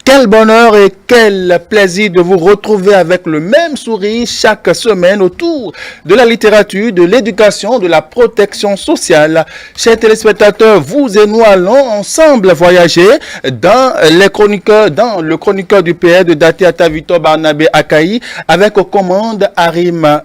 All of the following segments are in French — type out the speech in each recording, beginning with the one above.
Quel bonheur et quel plaisir de vous retrouver avec le même sourire chaque semaine autour de la littérature, de l'éducation, de la protection sociale. Chers téléspectateurs, vous et nous allons ensemble voyager dans le chroniqueur du PR de Daté Atavito Barnabé Akaï avec aux commandes Arim,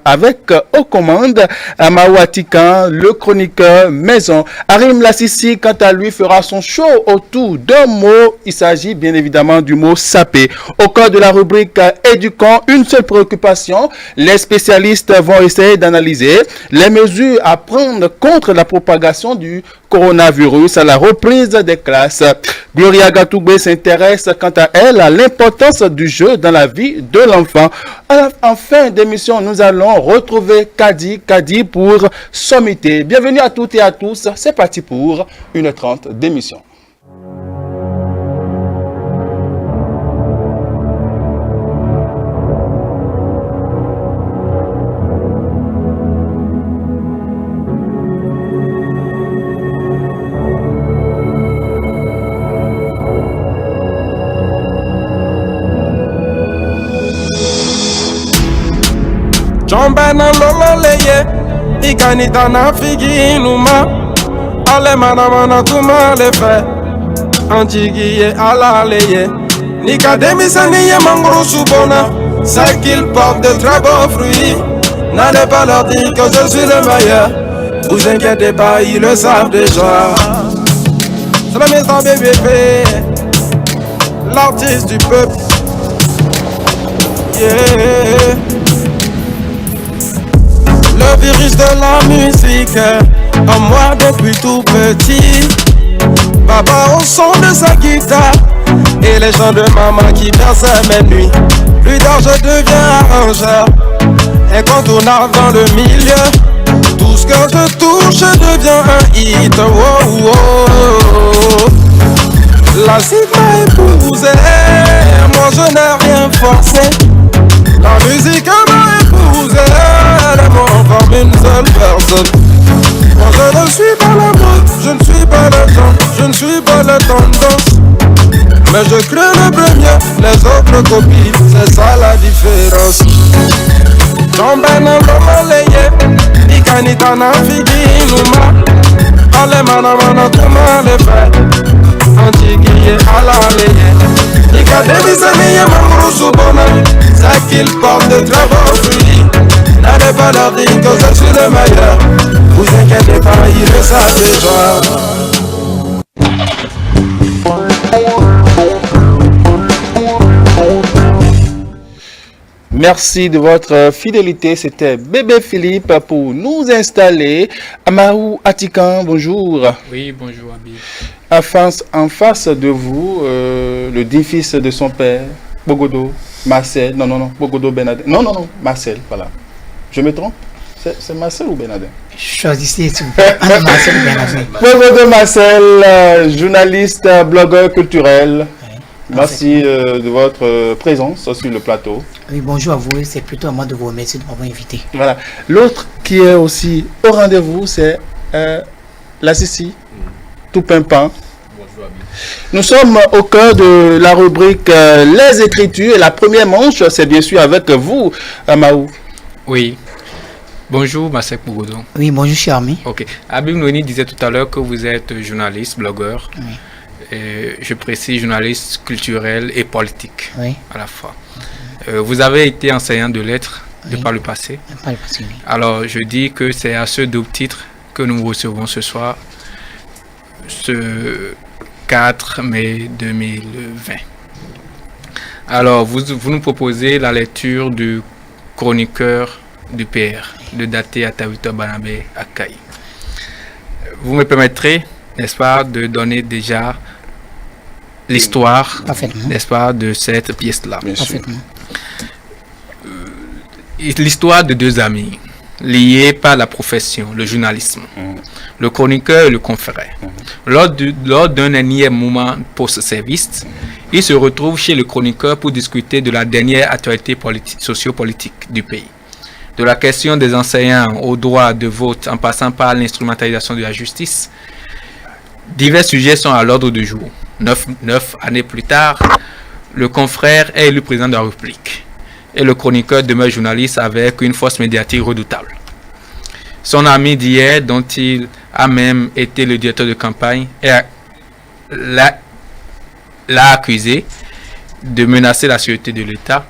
Amaou Atikan, le chroniqueur maison. Arim Lassissi, quant à lui, fera son show autour d'un mot. Il s'agit bien évidemment du mot sapé. Au cœur de la rubrique éduquant, une seule préoccupation, les spécialistes vont essayer d'analyser les mesures à prendre contre la propagation du coronavirus à la reprise des classes. Gloria Gatoubé s'intéresse quant à elle à l'importance du jeu dans la vie de l'enfant. En fin d'émission, nous allons retrouver Kadi pour sommité. Bienvenue à toutes et à tous. C'est parti pour 1h30 d'émission. Jombana lolo leye, ikanita na figi numa, ale mana kuma le fe, antigiye ala leye, nikademisa niye mangro subona, c'est qu'il porte de très beaux fruits, n'allez pas leur dire que je suis le meilleur, vous inquiétez pas, ils le savent déjà. C'est la maison bébé, l'artiste du peuple, yeah. Le virus de la musique en moi depuis tout petit. Papa au son de sa guitare et les chants de maman qui bercent mes nuits. Plus tard je deviens arrangeur, incontournable dans le milieu. Tout ce que je touche devient un hit. Oh, oh, oh. La cible m'a épousé, moi je n'ai rien forcé. La musique m'a épousé, elle m'en forme une seule personne. Moi je ne suis pas la mode, je ne suis pas le temps, je ne suis pas le tendance. Mais je crée le premier, les autres copient, c'est ça la différence. Jombana lolo leye, ikanita na figi numa, ale mana kuma le fe, antigiye ala leye. Nikademisa niye mangro subona, c'est qu'il porte de très beaux fruits. N'allez pas leur dire que je suis le meilleur, vous inquiétez pas, ils le savent déjà. Merci de votre fidélité. C'était Bébé Philippe pour nous installer. Amaou Atikan, bonjour. Oui, bonjour Abi. En face de vous, le dit-fils de son père, Bogodo, Marcel. Non, Bogodo Benadin. Non, Marcel, voilà. Je me trompe? C'est Marcel ou Benadin? Choisissez s'il vous plaît. Marcel ou Benadin. Bogodo Marcel, journaliste, blogueur culturel. Merci de votre présence sur le plateau. Oui, bonjour à vous. C'est plutôt à moi de vous remercier de m'avoir invité. Voilà. L'autre qui est aussi au rendez-vous, c'est Lassissi, tout pimpant. Bonjour Abi. Nous sommes au cœur de la rubrique Les Écritures. Et la première manche, c'est bien sûr avec vous, Amaou. Oui. Bonjour Masek Mougodo. Oui, bonjour cher ami. Ok. Abim Nouni disait tout à l'heure que vous êtes journaliste, blogueur. Oui. Et je précise journaliste culturel et politique à la fois. Vous avez été enseignant de lettres par le passé. Par le passé, oui. Alors je dis que c'est à ce double titre que nous recevons ce soir, ce 4 mai 2020. Alors vous nous proposez la lecture du chroniqueur du PR, de Daté Atavito Barnabé Akaï. Vous me permettrez, n'est-ce pas, de donner déjà l'histoire, n'est-ce pas, de cette pièce-là. Parfaitement. L'histoire de deux amis liés par la profession, le journalisme, le chroniqueur et le confrère. Lors d'un énième moment post-service, il se retrouve chez le chroniqueur pour discuter de la dernière actualité sociopolitique du pays. De la question des enseignants au droit de vote en passant par l'instrumentalisation de la justice, divers sujets sont à l'ordre du jour. 9 années plus tard, le confrère est élu président de la République et le chroniqueur demeure journaliste avec une force médiatique redoutable. Son ami d'hier, dont il a même été le directeur de campagne, l'a accusé de menacer la sûreté de l'État.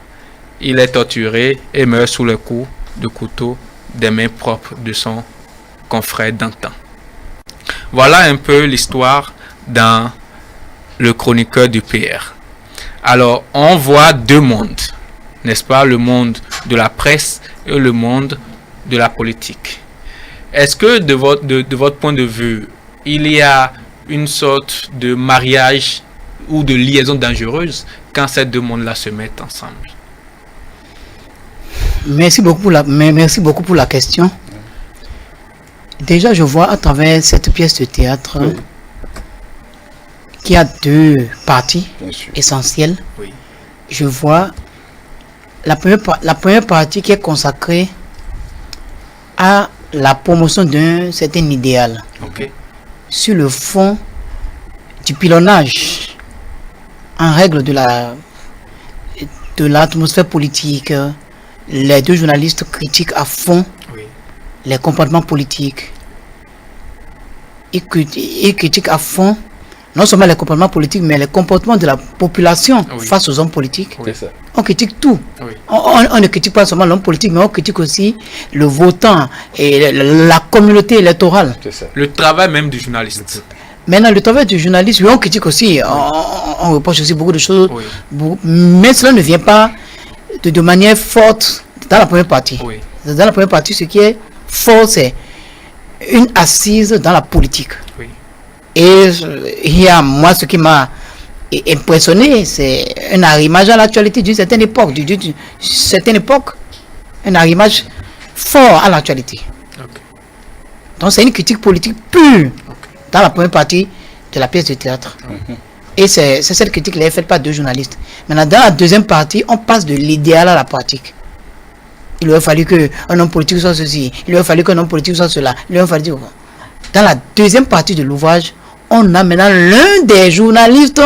Il est torturé et meurt sous le coup de couteau des mains propres de son confrère d'antan. Voilà un peu l'histoire dans le chroniqueur du PR. Alors, on voit deux mondes, n'est-ce pas? Le monde de la presse et le monde de la politique. Est-ce que de votre point de vue, il y a une sorte de mariage ou de liaison dangereuse quand ces deux mondes-là se mettent ensemble? Merci beaucoup pour la question. Déjà, je vois à travers cette pièce de théâtre qu'il y a deux parties essentielles. Oui. Je vois la première partie qui est consacrée à la promotion d'un certain idéal. Okay. Sur le fond du pilonnage en règle de l'atmosphère politique. Les deux journalistes critiquent à fond les comportements politiques. Ils critiquent à fond non seulement les comportements politiques, mais les comportements de la population face aux hommes politiques. C'est ça. On critique tout. Oui. On ne critique pas seulement l'homme politique, mais on critique aussi le votant et la communauté électorale. C'est ça. Le travail même du journaliste. Maintenant, le travail du journaliste, oui, on critique aussi. On reproche aussi beaucoup de choses. Oui. Mais cela ne vient pas de manière forte dans la première partie. Oui. Dans la première partie, ce qui est fort, c'est une assise dans la politique. Oui. Et il y a, moi, ce qui m'a impressionné, c'est un arrimage à l'actualité d'une certaine époque. Un arrimage fort à l'actualité. Okay. Donc, c'est une critique politique pure dans la première partie de la pièce de théâtre. Et c'est cette critique qui est faite par deux journalistes. Maintenant, dans la deuxième partie, on passe de l'idéal à la pratique. Il aurait fallu qu'un homme politique soit ceci, il aurait fallu qu'un homme politique soit cela. Dans la deuxième partie de l'ouvrage, on a maintenant l'un des journalistes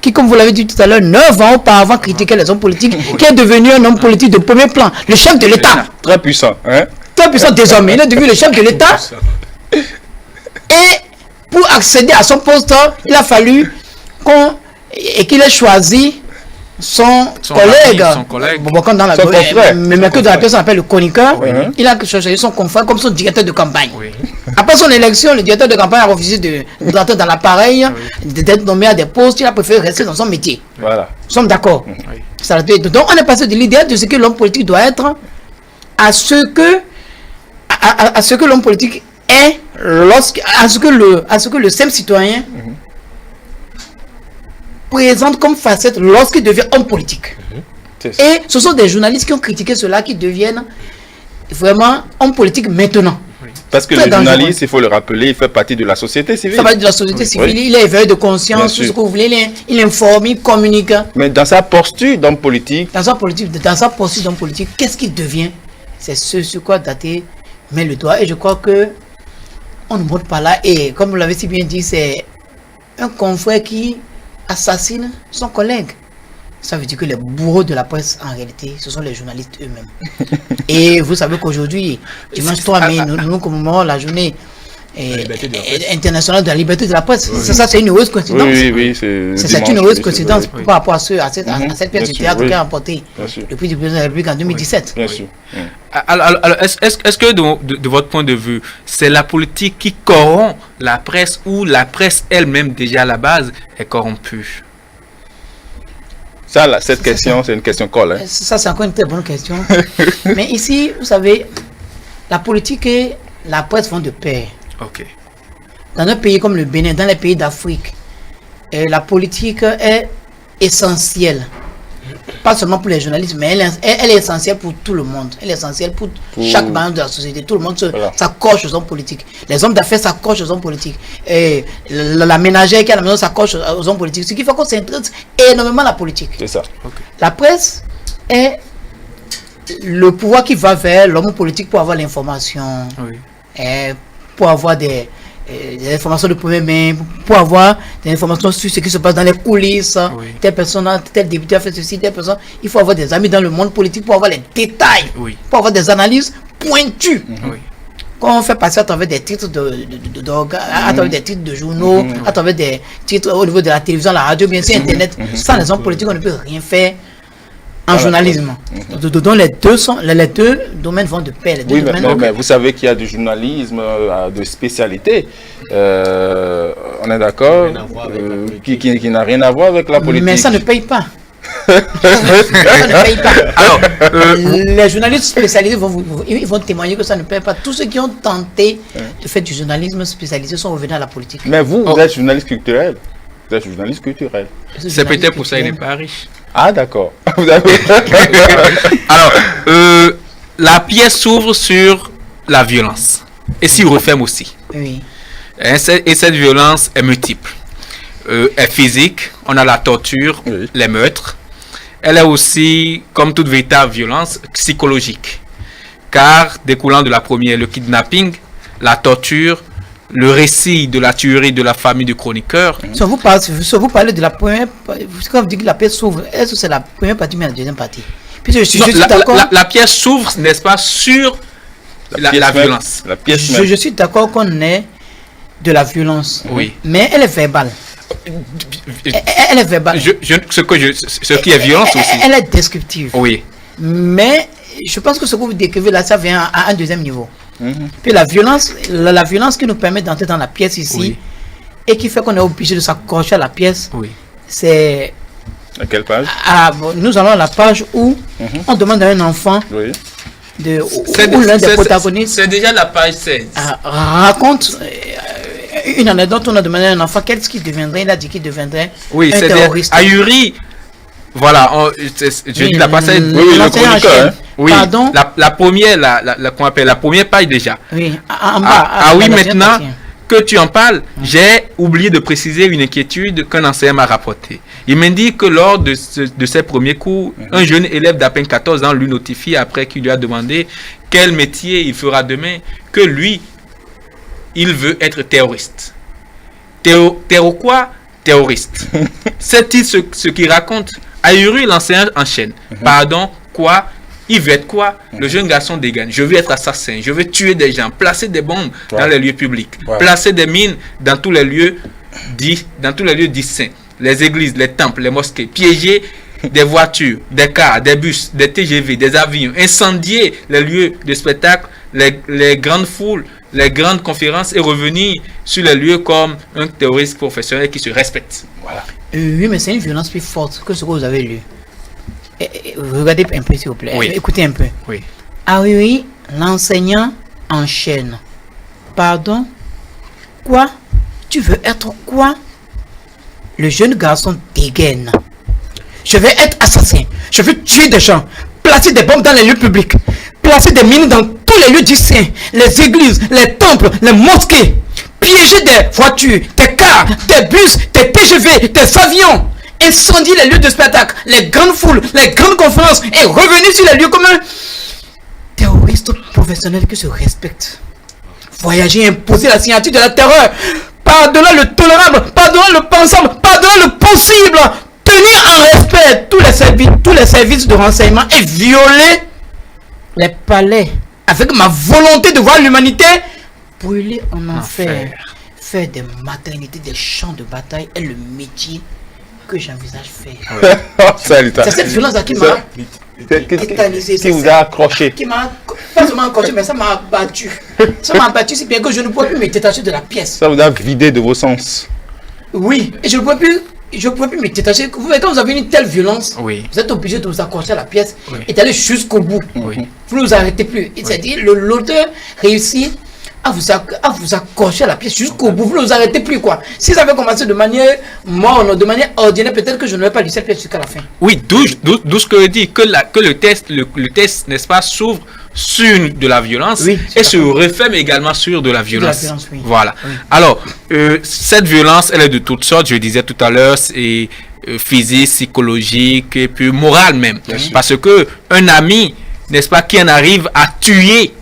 qui, comme vous l'avez dit tout à l'heure, 9 ans auparavant critiquait les hommes politiques, qui est devenu un homme politique de premier plan, le chef de l'État. Très puissant, hein? Très puissant désormais, il est devenu le chef de l'État. Et pour accéder à son poste, il a fallu qu'il ait choisi son collègue, comme dans la mais que dans la pièce on appelle le chroniqueur, il a choisi son confrère comme son directeur de campagne. Oui. Après son élection, le directeur de campagne a refusé d'entrer dans l'appareil, d'être nommé à des postes, il a préféré rester dans son métier. Voilà. Nous sommes d'accord. Donc on est passé de l'idéal de ce que l'homme politique doit être à ce que l'homme politique est à ce que le simple citoyen présente comme facette lorsqu'il devient homme politique. Et ce sont des journalistes qui ont critiqué cela, qui deviennent vraiment hommes politiques maintenant. Parce que le journaliste, il faut le rappeler, il fait partie de la société civile. Il fait partie de la société civile, il est éveillé de conscience, tout ce que vous voulez, il informe, il communique. Mais dans sa posture d'homme politique... Dans sa posture d'homme politique, qu'est-ce qu'il devient? C'est ce sur quoi Daté met le doigt. Et je crois que on ne monte pas là. Et comme vous l'avez si bien dit, c'est un confrère qui assassine son collègue. Ça veut dire que les bourreaux de la presse, en réalité, ce sont les journalistes eux-mêmes. Et vous savez qu'aujourd'hui, dimanche 3 mai, nous commémorons la journée internationale de la liberté de la presse. Ça, c'est une heureuse coïncidence. Oui, c'est une heureuse coïncidence par rapport à cette pièce de théâtre qui a remporté le prix du président de la République en 2017. Bien sûr. Alors est-ce que de votre point de vue, c'est la politique qui corrompt la presse ou la presse elle-même déjà à la base est corrompue? Ça, là, cette question, c'est une question colle. Hein? Ça, c'est encore une très bonne question. Mais ici, vous savez, la politique et la presse vont de pair. Okay. Dans un pays comme le Bénin, dans les pays d'Afrique, la politique est essentielle. pas seulement pour les journalistes, mais elle est essentielle pour tout le monde. Elle est essentielle pour chaque membre de la société. Tout le monde s'accroche aux hommes politiques. Les hommes d'affaires s'accrochent aux hommes politiques. Et la ménagère qui est à la maison s'accroche aux hommes politiques. Ce qui fait qu'on s'intéresse énormément à la politique. C'est ça. La presse est le pouvoir qui va vers l'homme politique pour avoir l'information, pour avoir des informations de première main, pour avoir des informations sur ce qui se passe dans les coulisses. Telle personne, tel député a fait ceci, telle personne. Il faut avoir des amis dans le monde politique pour avoir les détails, pour avoir des analyses pointues. Quand on fait passer à travers des titres à travers des titres de journaux, à travers des titres au niveau de la télévision, la radio, bien sûr, Internet, sans les hommes politiques, on ne peut rien faire en journalisme. Donc les deux domaines vont de pair. Mais vous savez qu'il y a du journalisme de spécialité. On est d'accord, qui n'a rien à voir avec la politique. Mais ça ne paye pas. Ça ne paye pas. Alors, les journalistes spécialisés ils vont témoigner que ça ne paye pas. Tous ceux qui ont tenté de faire du journalisme spécialisé sont revenus à la politique. Mais vous êtes journaliste culturel. Vous êtes journaliste culturel. C'est peut-être pour ça qu'il n'est pas riche. Ah, d'accord. Alors, la pièce s'ouvre sur la violence. Et s'il referme aussi. Oui. Et cette violence est multiple. Est physique, on a la torture, les meurtres. Elle est aussi, comme toute véritable violence, psychologique. Car, découlant de la première, le kidnapping, la torture, le récit de la tuerie de la famille du chroniqueur. Si vous parlez de la première, quand vous dites que la pièce s'ouvre, est-ce que c'est la première partie ou la deuxième partie? Puis je suis d'accord. La pièce s'ouvre, n'est-ce pas, sur la violence. Je suis d'accord qu'on ait de la violence. Oui. Mais elle est verbale. Elle est verbale. Ce qui est violence aussi. Elle est descriptive. Oui. Mais je pense que ce que vous décrivez là, ça vient à un deuxième niveau. Puis la violence qui nous permet d'entrer dans la pièce ici et qui fait qu'on est obligé de s'accrocher à la pièce, c'est... À quelle page? Nous allons à la page où on demande à un enfant ou l'un des protagonistes... C'est déjà la page 16. Raconte une anecdote. On a demandé à un enfant qu'est-ce qu'il deviendrait. Il a dit qu'il deviendrait un terroriste. Ahuri, voilà, je dis la page 16. Oui, le chroniqueur. Oui, pardon? La première, qu'on appelle la première page déjà. Oui, en bas. Oui, maintenant que tu en parles, j'ai oublié de préciser une inquiétude qu'un enseignant m'a rapportée. Il m'a dit que lors de ses premiers cours, un jeune élève d'à peine 14 ans lui notifie après qu'il lui a demandé quel métier il fera demain, que lui, il veut être terroriste. Quoi? Terroriste. C'est-il ce qu'il raconte? Ahuri, l'enseignant enchaîne. Pardon, quoi? Il veut être quoi? Le jeune garçon dégaine. Je veux être assassin. Je veux tuer des gens. Placer des bombes dans les lieux publics. Placer des mines dans tous les lieux dits saints. Les églises, les temples, les mosquées. Piéger des voitures, des cars, des bus, des TGV, des avions. Incendier les lieux de spectacle, les grandes foules, les grandes conférences et revenir sur les lieux comme un terroriste professionnel qui se respecte. Voilà. Oui, mais c'est une violence plus forte que ce que vous avez lu. Regardez un peu, s'il vous plaît. Écoutez un peu. Oui. Ah oui, l'enseignant enchaîne. Pardon? Quoi? Tu veux être quoi? Le jeune garçon dégaine. Je vais être assassin. Je veux tuer des gens. Placer des bombes dans les lieux publics. Placer des mines dans tous les lieux du saint. Les églises, les temples, les mosquées. Piéger des voitures, des cars, des bus, des TGV, des avions. Incendier les lieux de spectacle, les grandes foules, les grandes conférences et revenir sur les lieux comme un terroriste professionnel qui se respecte. Voyager, imposer la signature de la terreur, par-delà le tolérable, par-delà le pensable, par-delà le possible, tenir en respect tous les services de renseignement et violer les palais avec ma volonté de voir l'humanité brûler en enfer. Faire des maternités, des champs de bataille est le métier que j'envisage faire. C'est cette violence-là qui m'a tétanisé. Qui vous a accroché. Qui m'a pas seulement accroché, mais ça m'a abattu. Ça m'a abattu si bien que je ne pouvais plus me détacher de la pièce. Ça vous a vidé de vos sens. Oui, et je ne pouvais plus me détacher. Vous voyez, quand vous avez une telle violence, vous êtes obligé de vous accrocher à la pièce et d'aller jusqu'au bout. Vous ne vous arrêtez plus. C'est-à-dire, l'auteur réussit à vous accrocher à la pièce jusqu'au bout. Vous ne vous arrêtez plus, quoi. Si ça avait commencé de manière morne, de manière ordinaire, peut-être que je ne vais pas lu cette pièce jusqu'à la fin. Oui, d'où ce que je dis, que le test, n'est-ce pas, s'ouvre sur de la violence et se referme également sur de la violence. Voilà. Oui. Alors, cette violence, elle est de toutes sortes, je disais tout à l'heure, c'est physique, psychologique et puis morale même. Parce que un ami, n'est-ce pas, qui en arrive à tuer,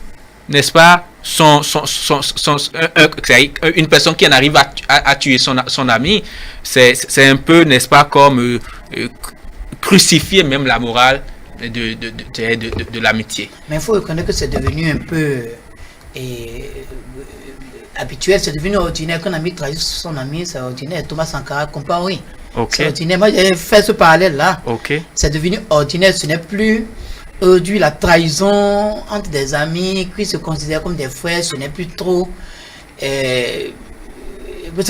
n'est-ce pas, une personne qui en arrive à tuer son ami, c'est un peu, n'est-ce pas, comme crucifier même la morale de l'amitié. Mais il faut reconnaître que c'est devenu un peu habituel, c'est devenu ordinaire. Qu'un ami trahisse son ami, c'est ordinaire. Thomas Sankara comprend, oui. C'est ordinaire. Moi, j'ai fait ce parallèle-là. C'est devenu ordinaire, ce n'est plus aujourd'hui la trahison entre des amis qui se considèrent comme des frères, ce n'est plus trop. C'est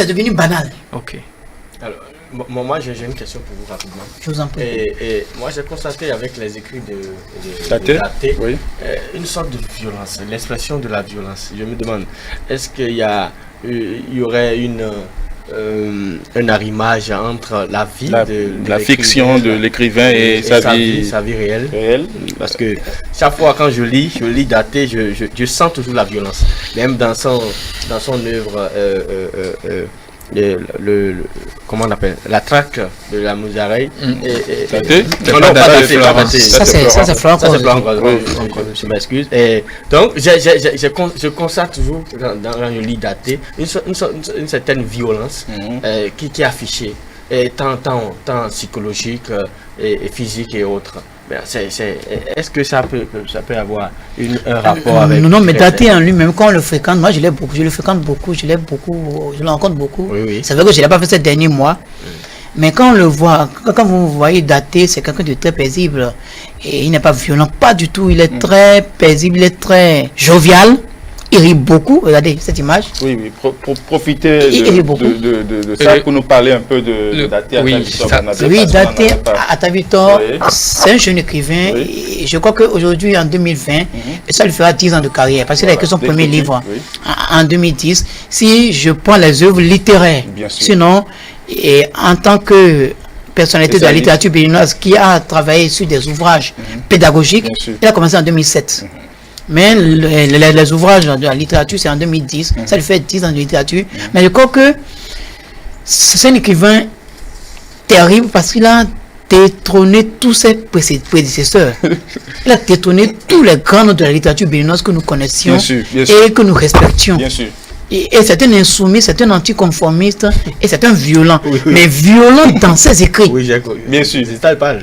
devenu banal. Alors, moi j'ai une question pour vous rapidement. Je vous en prie. Et moi j'ai constaté avec les écrits de Daté, une sorte de violence, l'expression de la violence. Je me demande, est-ce qu'il y aurait un arrimage entre la vie la fiction de l'écrivain et sa vie réelle. Parce que chaque fois quand je lis Daté, je sens toujours la violence. Même dans son œuvre, comment on appelle, la traque de la Moussareille. Ça c'est Florent. Je m'excuse. Et donc je constate toujours dans je lis Daté une certaine violence qui est affichée, tant psychologique et physique et autres. Est-ce que ça peut avoir un rapport avec... Non, mais Daté en lui-même, quand on le fréquente, moi je le fréquente beaucoup, je le rencontre beaucoup. C'est vrai que je ne l'ai pas fait ces derniers mois. Mais quand on le voit, quand vous voyez Daté, c'est quelqu'un de très paisible. Et il n'est pas violent, pas du tout. Il est très paisible, il est très jovial. Il rit beaucoup, regardez cette image. Oui, profitez de ça pour nous parler un peu de Daté Atavitor. Oui, Daté Atavitor, c'est un jeune écrivain. Et je crois qu'aujourd'hui, en 2020, ça lui fera 10 ans de carrière, parce qu'il a écrit son premier livre en 2010. Si je prends les œuvres littéraires, sinon, et en tant que personnalité de la littérature béninoise qui a travaillé sur des ouvrages pédagogiques, il a commencé en 2007. Mais les ouvrages de la littérature, c'est en 2010. Ça lui fait 10 ans de littérature. Mais je crois que c'est un écrivain terrible parce qu'il a détrôné tous ses prédécesseurs. Il a détrôné tous les grands noms de la littérature béninoise que nous connaissions et que nous respections. Et c'est un insoumis, c'est un anticonformiste et c'est un violent. Mais violent dans ses écrits. Bien sûr.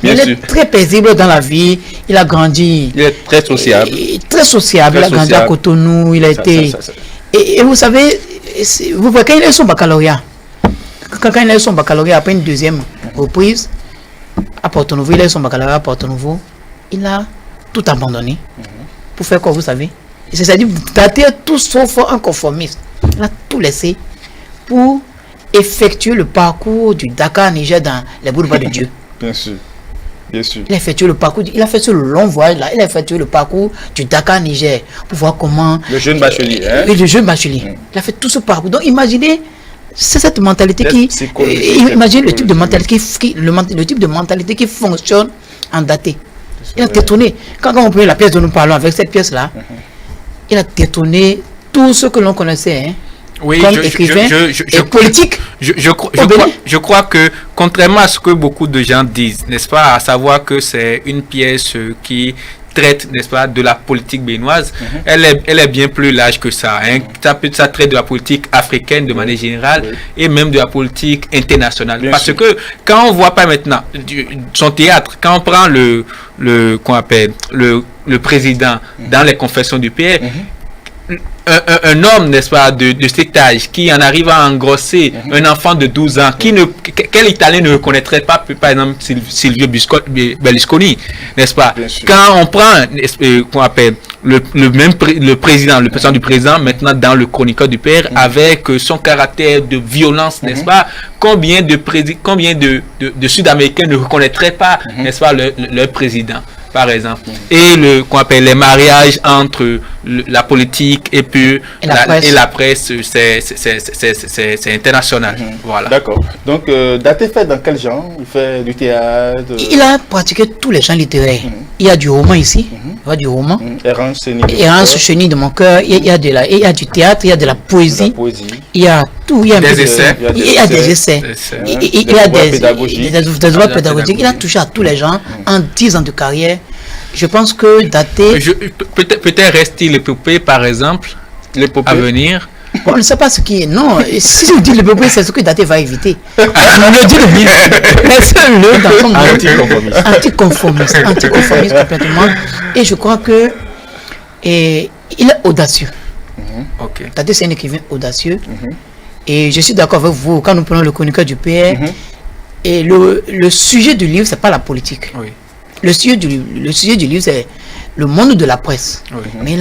Il est très paisible dans la vie. Il a grandi. Il est très sociable. Très sociable. Il a grandi à Cotonou. Il a été. Et vous savez, vous voyez, quand il a eu son baccalauréat, après une deuxième reprise, à Porto Novo, il a eu son baccalauréat à Porto Novo, il a tout abandonné. Pour faire quoi, vous savez? C'est-à-dire, Daté tout sauf un conformiste. Il a tout laissé pour effectuer le parcours du Dakar Niger dans les boulevards de Dieu. Bien sûr. Il a effectué le parcours, il a fait ce long voyage là, il a effectué le parcours du Dakar Niger pour voir comment. Le jeune bachelier, le jeune bachelier. Il a fait tout ce parcours. Donc imaginez, c'est cette mentalité imaginez le type de mentalité le type de mentalité qui fonctionne en Daté. Il a détourné. Quand on prend la pièce dont nous parlons avec cette pièce là, il a détourné tout ce que l'on connaissait, comme écrivain et politique. Je crois que, contrairement à ce que beaucoup de gens disent, n'est-ce pas, à savoir que c'est une pièce qui traite, n'est-ce pas, de la politique béninoise, elle est bien plus large que ça. Ça traite de la politique africaine de manière générale et même de la politique internationale. Parce que quand on voit pas maintenant son théâtre, quand on prend qu'on appelle le président dans les confessions du PR, un homme, n'est-ce pas, de cet âge, qui en arrive à engrosser un enfant de 12 ans, quel Italien ne reconnaîtrait pas, par exemple, Silvio Berlusconi, n'est-ce pas? Quand on prend, qu'on appelle, le président du président, maintenant dans le chroniqueur du père, avec son caractère de violence, n'est-ce pas? Combien de Sud-Américains ne reconnaîtraient pas, n'est-ce pas, leur président? par exemple. Et qu'on appelle les mariages entre la politique et puis la presse, c'est international. Voilà. D'accord. Donc, Daté fait dans quel genre? Il fait du théâtre? Il a pratiqué tous les genres littéraires. Il y a du roman ici. Il y a du roman. Errance chenille de mon cœur. Il y a du théâtre, il y a de la poésie. Il y a tout. Il y a des essais. Il y a des essais. Il y a des œuvres pédagogiques. Il a touché à tous les genres en 10 ans de carrière. Je pense que Daté... Peut-être reste-t-il l'épopée, par exemple, à venir. Bon, on ne sait pas ce qui est. Non, si je dis l'épopée, c'est ce que Daté va éviter. Le dit le livre. Laissez-le dans son monde. Anticonformiste complètement. Et je crois que il est audacieux. Daté, c'est un écrivain audacieux. Et je suis d'accord avec vous, quand nous prenons le chroniqueur du PR, et le sujet du livre, c'est pas la politique. Oui. Le sujet du livre, c'est le monde de la presse. Mais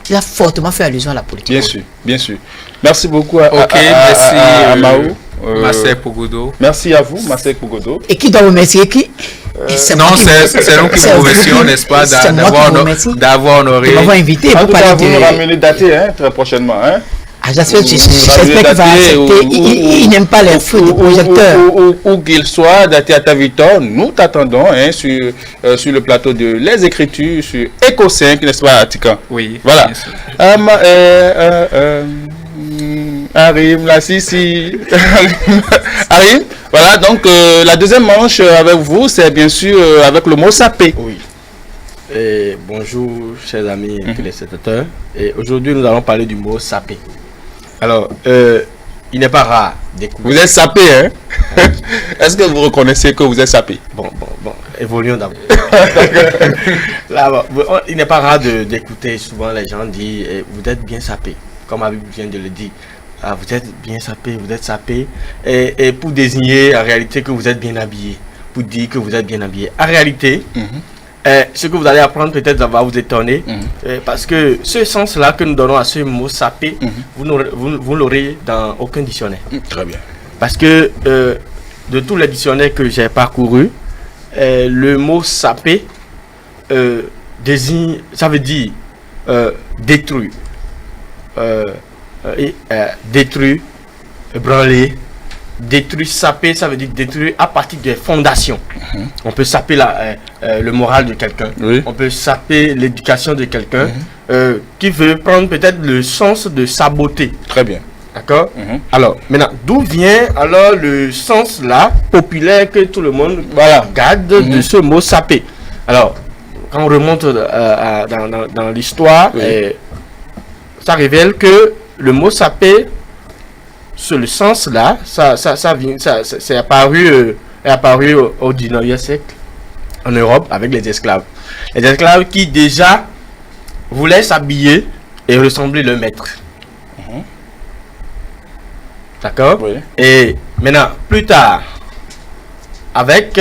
il a fortement fait allusion à la politique. Bien sûr. Merci beaucoup merci à Mao. Marcel Pogodo. Merci à vous, Marcel Pogodo. Et qui doit remercier qui? Non, c'est nous qui vous remercions, n'est-ce pas, d'avoir honoré. De m'avoir invité. En tout cas, vous nous ramenez Daté très prochainement. J'espère qu'il va accepter. Il n'aime pas les feux du projecteur. Où qu'il soit, Daté à ta victoire, nous t'attendons sur le plateau de Les Écritures, sur Eco 5, n'est-ce pas, Atikan? Oui. Voilà. Arim, là, si. Arim, voilà, donc la deuxième manche avec vous, c'est bien sûr avec le mot sapé. Oui. Et bonjour, chers amis téléspectateurs. Et aujourd'hui, nous allons parler du mot sapé. Alors, il n'est pas rare d'écouter. Vous êtes sapé, hein? Est-ce que vous reconnaissez que vous êtes sapé? Bon, évoluons d'abord. Là, il n'est pas rare d'écouter souvent les gens dire vous êtes bien sapé, comme Abib vient de le dire. Ah, vous êtes bien sapé, vous êtes sapé. Et pour désigner en réalité que vous êtes bien habillé, pour dire que vous êtes bien habillé. En réalité, ce que vous allez apprendre peut-être ça va vous étonner, parce que ce sens-là que nous donnons à ce mot sapé, vous l'aurez dans aucun dictionnaire. Très bien. Parce que de tous les dictionnaires que j'ai parcourus, le mot sapé désigne, ça veut dire détruire, détruire, branler. Détruire, saper, ça veut dire détruire à partir des fondations. On peut saper le moral de quelqu'un. On peut saper l'éducation de quelqu'un qui veut prendre peut-être le sens de saboter. Très bien. D'accord. Alors, maintenant, d'où vient alors le sens là, populaire, que tout le monde garde de ce mot saper? Alors, quand on remonte dans l'histoire, ça révèle que le mot saper, sur le sens là, c'est apparu au 19e siècle en Europe avec les esclaves. Les esclaves qui déjà voulaient s'habiller et ressembler leur maître. D'accord? Et maintenant, plus tard, avec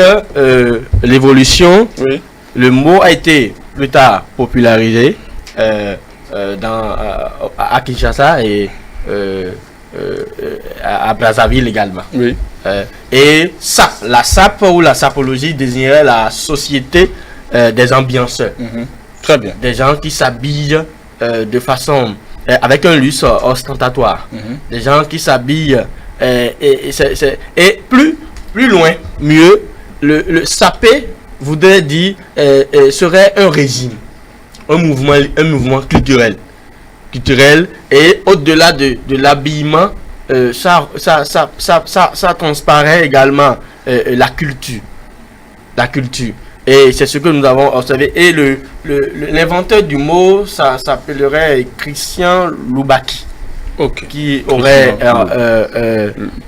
l'évolution, le mot a été plus tard popularisé à Kinshasa et à Brazzaville également. Et ça, la sape ou la sapologie désignerait la société des ambianceurs. Très bien. Des gens qui s'habillent de façon avec un luxe ostentatoire. Des gens qui s'habillent et plus loin, mieux, le sapé voudrait dire serait un régime, un mouvement culturel, et au-delà de l'habillement, ça transparaît également la culture. Et c'est ce que nous avons observé. Et l'inventeur du mot, ça s'appellerait Christian Loubaki. Qui aurait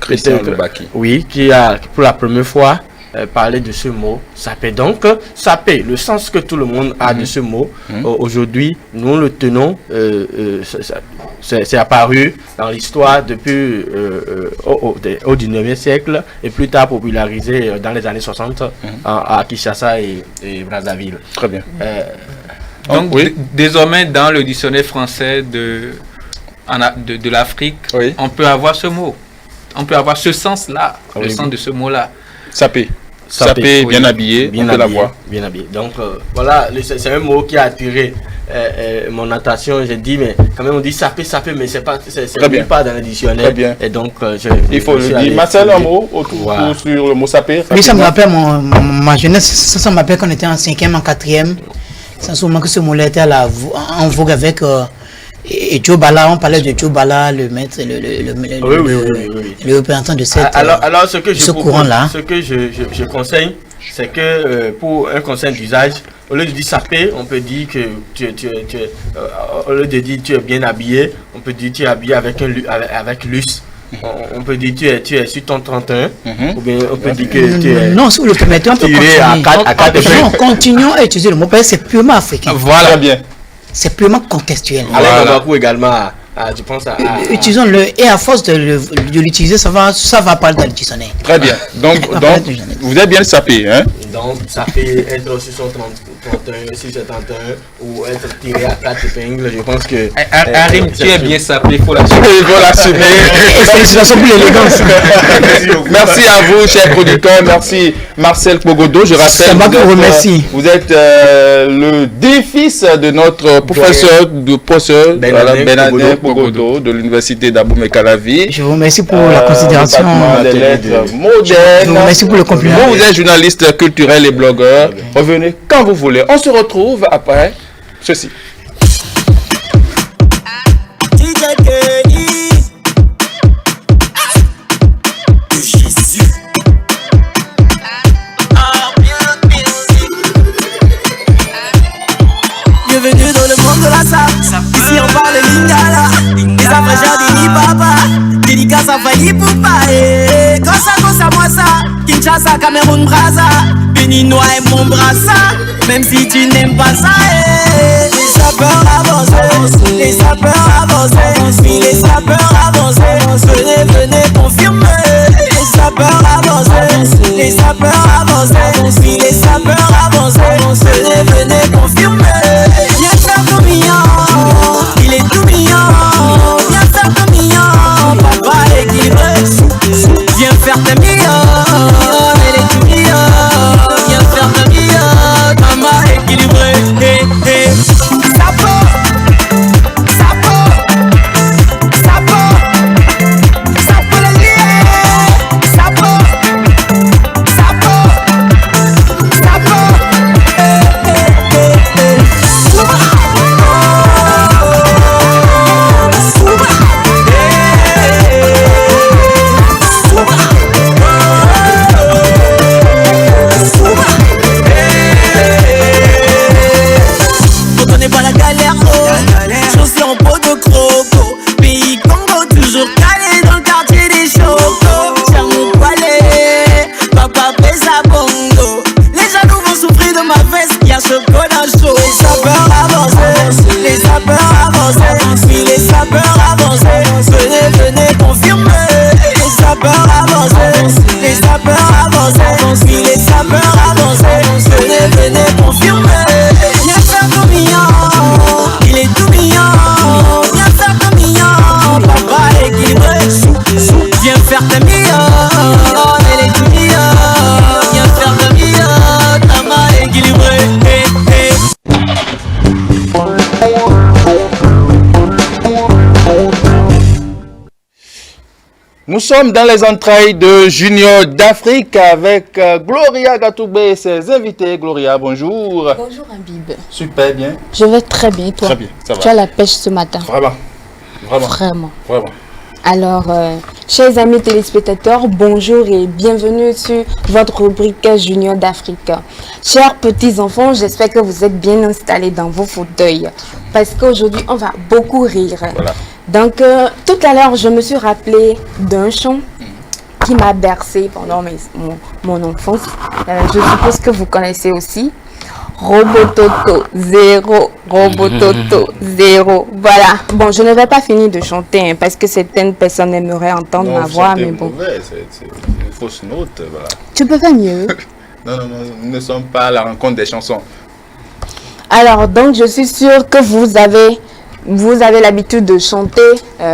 Christian Loubaki. Oui, qui a pour la première fois parlé de ce mot saper. Donc saper, le sens que tout le monde a de ce mot, aujourd'hui nous le tenons, c'est apparu dans l'histoire depuis au 19e siècle et plus tard popularisé dans les années 60 à Kinshasa et Brazzaville. Très bien. Donc désormais dans le dictionnaire français de l'Afrique, on peut avoir ce mot, on peut avoir ce sens-là, le sens de ce mot-là. Saper. sapé, bien habillé, on peut la voir. Bien habillé. Donc voilà, c'est un mot qui a attiré mon attention. J'ai dit, mais quand même on dit sapé, mais c'est pas dans le dictionnaire. Très bien. Et donc il faut le dire. Marcel, un mot autour sur le mot sapé. Oui, ça me rappelle ma jeunesse. Ça me rappelle qu'on était en 5e, en 4e. C'est sûrement que ce mot-là était en vogue avec Joe Bala. On parlait de Joe Bala, le maître, le représentant de cette alors ce que je courant-là. Ce que je conseille, c'est que pour un conseil d'usage, au lieu de dire sapé, on peut dire que au lieu de dire tu es bien habillé, on peut dire tu es habillé avec luxe. On peut dire tu es sur ton 31, ou bien on peut dire que tu es... Non, si vous le permettez, on peut continuer. Non, continuons à utiliser le mot, parce que c'est purement africain. Voilà bien. C'est purement contextuel. Alain Gabakou également, je pense à... Utilisons-le, et à force de l'utiliser, ça va parler dans le dictionnaire. Très bien. Donc vous êtes bien sapé, hein? Donc, ça fait être sur son 31, 671 ou être tiré à 4 épingles. Je pense que. Arim, tu es bien sapé, il faut l'assumer. Il faut l'assumer. Félicitations pour l'élégance. Merci à vous, chers producteurs. Merci, Marcel Pogodo. Je rappelle, vous êtes le fils de notre professeur Bernardin Pogodo de l'université d'Abomey-Calavi. Je vous remercie pour la considération. Des lettres modernes. Je vous remercie pour le compliment. Vous êtes journaliste culturel et blogueur. Revenez quand vous voulez. On se retrouve après ceci. Bienvenue dans le monde de la sape. Ici on parle lingala. Les après jardini papa. Dédicace à Fayi Poupa. Cosa moi ça. Kinshasa, Cameroun, Brazza. Béninois et mon brassa. Même si tu n'aimes pas ça. Les sapeurs avancent. Les sapeurs avancent. Oui, les sapeurs avancent. Venez confirmer. Les sapeurs avancent. Les sapeurs avancent. Oui, les sapeurs avancent. Venez confirmer. Viens faire ton mignon. Il est tout mignon. Viens faire ton mignon. Papa équilibré. Viens faire tes mignons. Elle est tout mignon. Viens faire ta mignon. Maman équilibré. Sapo. Sapo. Sapo. Sapo le lié. Sapo. Sapo. Sapo. Quand on n'est pas la galère, chaussée en peau de croco. Pays Congo, toujours calé dans le quartier des chocos. Tiens mon palais, papa pèse à bongo. Les jaloux vont souffrir de ma veste, y'a chocolat chaud. Les sapeurs avancent, les sapeurs avancent. Oui, les sapeurs avancent, venez confirmer. Les sapeurs avancent, les sapeurs avancent. Oui, les sapeurs avancent, venez confirmer. Viens faire ton mignon, il est tout mignon. Viens faire ton mignon, papa équilibré. Viens faire ta mignon, elle est tout mignon. Viens faire ta mignon, maman équilibré. Nous sommes dans les entrailles de Junior d'Afrique avec Gloria Gatoubé et ses invités. Gloria, bonjour. Bonjour Habib. Super bien. Je vais très bien, toi? Très bien, ça va. Tu as la pêche ce matin? Vraiment. Alors, chers amis téléspectateurs, bonjour et bienvenue sur votre rubrique Junior d'Afrique. Chers petits enfants, j'espère que vous êtes bien installés dans vos fauteuils parce qu'aujourd'hui, on va beaucoup rire. Voilà. Donc, tout à l'heure, je me suis rappelé d'un chant qui m'a bercé pendant mon enfance. Je suppose que vous connaissez aussi. Robototo, zéro, Robototo, zéro. Voilà. Bon, je ne vais pas finir de chanter hein, parce que certaines personnes aimeraient entendre ma voix, mais bon. C'est une fausse note, voilà. Tu peux faire mieux. Non, nous ne sommes pas à la rencontre des chansons. Alors, donc, je suis sûre que vous avez l'habitude de chanter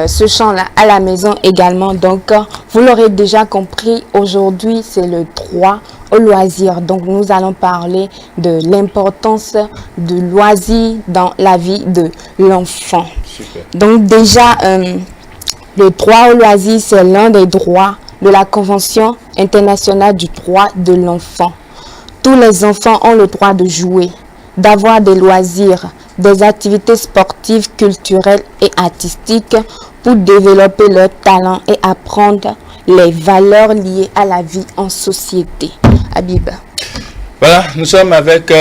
ce chant-là à la maison également. Donc, Vous l'aurez déjà compris, aujourd'hui c'est le droit au loisir. Donc nous allons parler de l'importance du loisir dans la vie de l'enfant. Donc déjà, le droit au loisir, c'est l'un des droits de la Convention internationale du droit de l'enfant. Tous les enfants ont le droit de jouer, d'avoir des loisirs, des activités sportives, culturelles et artistiques pour développer leur talent et apprendre les valeurs liées à la vie en société. Habib. Voilà, nous sommes avec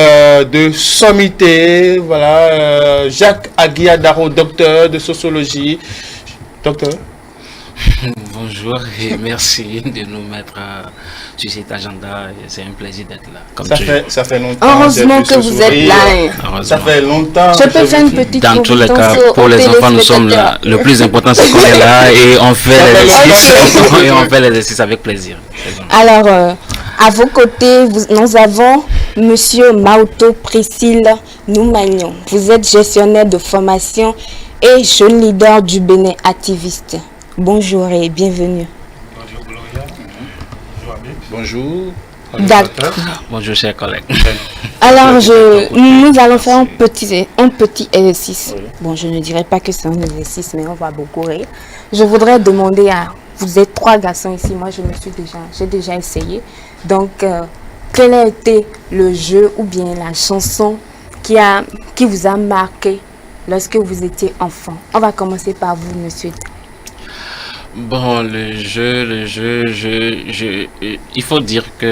deux sommités. Voilà, Jacques Aguiadaro, docteur de sociologie. Docteur. Bonjour et merci de nous mettre sur cet agenda. C'est un plaisir d'être là. Ça fait longtemps. Heureusement que vous êtes là. Ça fait longtemps. Je peux faire une petite Dans tous les cas, pour les enfants, nous sommes là. Le plus important, c'est qu'on est là et on fait l'exercice. Et on fait l'exercice avec plaisir. Alors, à vos côtés, nous avons Monsieur Mauto Priscille Noumagnon. Vous êtes gestionnaire de formation et jeune leader du Bénin activiste. Bonjour et bienvenue. Bonjour Gloria. Bonjour Habib. Bonjour. D'accord. Bonjour chers collègues. Alors, nous allons faire un petit exercice. Oui. Bon, je ne dirais pas que c'est un exercice, mais on va beaucoup rire. Je voudrais demander à... Vous êtes 3 garçons ici, moi j'ai déjà essayé. Donc, quel a été le jeu ou bien la chanson qui vous a marqué lorsque vous étiez enfant? On va commencer par vous, monsieur. Bon, le jeu, il faut dire que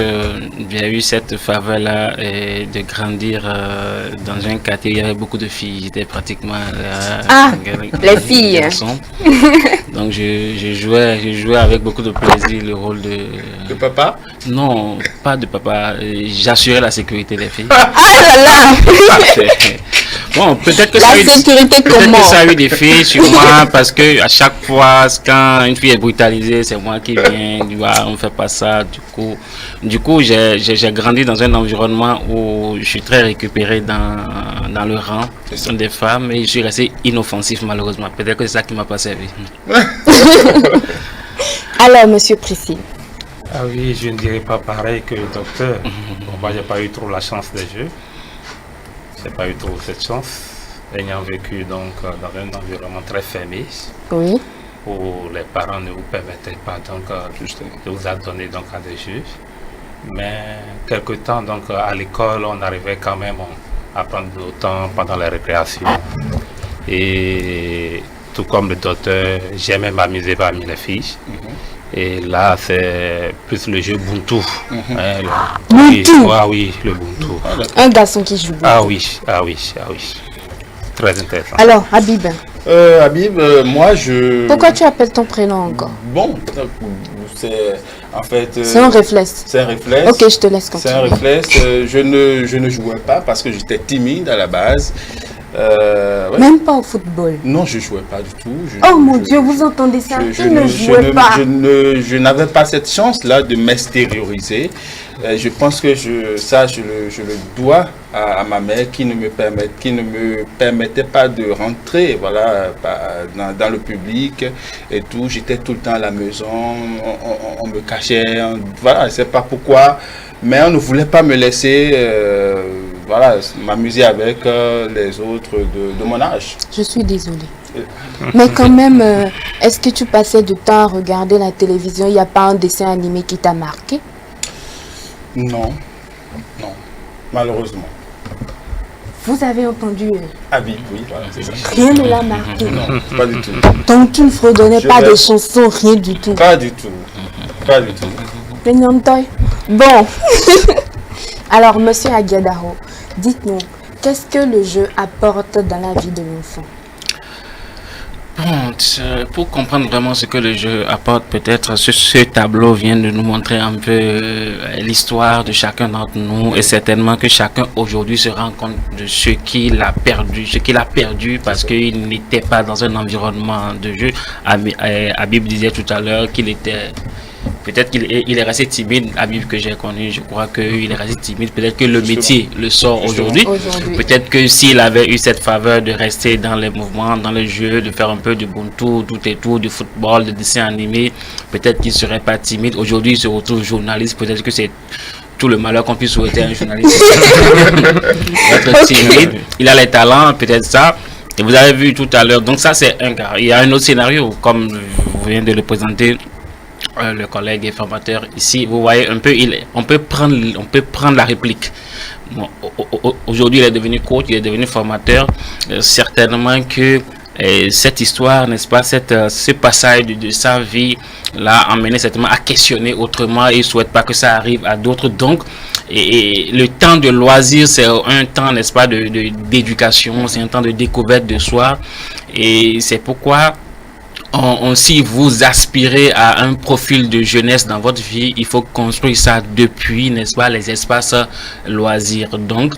j'ai eu cette faveur-là de grandir dans un quartier où il y avait beaucoup de filles. J'étais pratiquement les filles. Donc je jouais avec beaucoup de plaisir le rôle de papa. Non, pas de papa. J'assurais la sécurité des filles. Ah là là. Bon, peut-être que, que ça a eu des filles sur moi parce que à chaque fois quand une fille est brutalisée, c'est moi qui viens, on fait pas ça. Du coup, j'ai grandi dans un environnement où je suis très récupéré dans le rang des femmes et je suis resté inoffensif malheureusement. Peut-être que c'est ça qui m'a pas servi. Alors, monsieur Priscille. Ah oui, je ne dirais pas pareil que le docteur. Bon, moi, j'ai pas eu trop la chance des jeux. J'ai pas eu trop cette chance, ayant vécu donc dans un environnement très fermé, oui, où les parents ne vous permettaient pas donc de vous adonner donc à des jeux. Mais quelque temps donc à l'école, on arrivait quand même à prendre le temps pendant la récréation. Et tout comme le docteur, j'aimais m'amuser parmi les filles. Et là, c'est plus le jeu Buntu. Buntu. Oui, le Buntu. Un garçon qui joue Buntu. Ah oui. Très intéressant. Alors, Habib. Habib, moi je... Pourquoi tu appelles ton prénom encore? Bon, c'est en fait... c'est un réflexe. C'est un réflexe. Ok, je te laisse continuer. C'est un réflexe. Je ne jouais pas parce que j'étais timide à la base. Ouais. Même pas au football? Non, je ne jouais pas du tout. Mon Dieu, vous entendez ça? Il ne jouait pas. Je n'avais pas cette chance-là de m'extérioriser. Je pense que je le dois à ma mère qui ne me permettait pas de rentrer dans le public et tout. J'étais tout le temps à la maison, on me cachait, voilà, je ne sais pas pourquoi, mais on ne voulait pas me laisser m'amuser avec les autres de mon âge. Je suis désolée. Mais quand même, est-ce que tu passais du temps à regarder la télévision? Il n'y a pas un dessin animé qui t'a marqué? Non, malheureusement. Vous avez entendu Habib, oui, voilà, c'est ça. Rien ne l'a marqué. Non, pas du tout. Donc tu ne fredonnais pas de chansons, rien du tout. Pas du tout. Bon. Alors, monsieur Aguiadaro, dites-nous, qu'est-ce que le jeu apporte dans la vie de l'enfant? Bon, pour comprendre vraiment ce que le jeu apporte, peut-être ce tableau vient de nous montrer un peu l'histoire de chacun d'entre nous et certainement que chacun aujourd'hui se rend compte de ce qu'il a perdu parce qu'il n'était pas dans un environnement de jeu. Habib disait tout à l'heure qu'il était Peut-être il est resté timide, Habib que j'ai connu, je crois qu'il est resté timide. Peut-être que le métier le sort aujourd'hui. Peut-être que s'il avait eu cette faveur de rester dans les mouvements, dans le jeu, de faire un peu du Ubuntu, tout et tout, du football, de dessin animé, peut-être qu'il ne serait pas timide. Aujourd'hui, il se retrouve journaliste. Peut-être que c'est tout le malheur qu'on puisse souhaiter à un journaliste. Être timide. Il a les talents, peut-être ça. Et vous avez vu tout à l'heure, donc ça c'est un cas. Il y a un autre scénario, comme vous venez de le présenter, le collègue et formateur ici. Vous voyez un peu, on peut prendre la réplique. Bon, aujourd'hui il est devenu coach, il est devenu formateur. Certainement que cette histoire, n'est-ce pas, ce passage de sa vie l'a amené certainement à questionner autrement et il ne souhaite pas que ça arrive à d'autres. Donc, et le temps de loisir, c'est un temps, n'est-ce pas, d'éducation, c'est un temps de découverte de soi. Et c'est pourquoi, si vous aspirez à un profil de jeunesse dans votre vie, il faut construire ça depuis, n'est-ce pas, les espaces loisirs. Donc,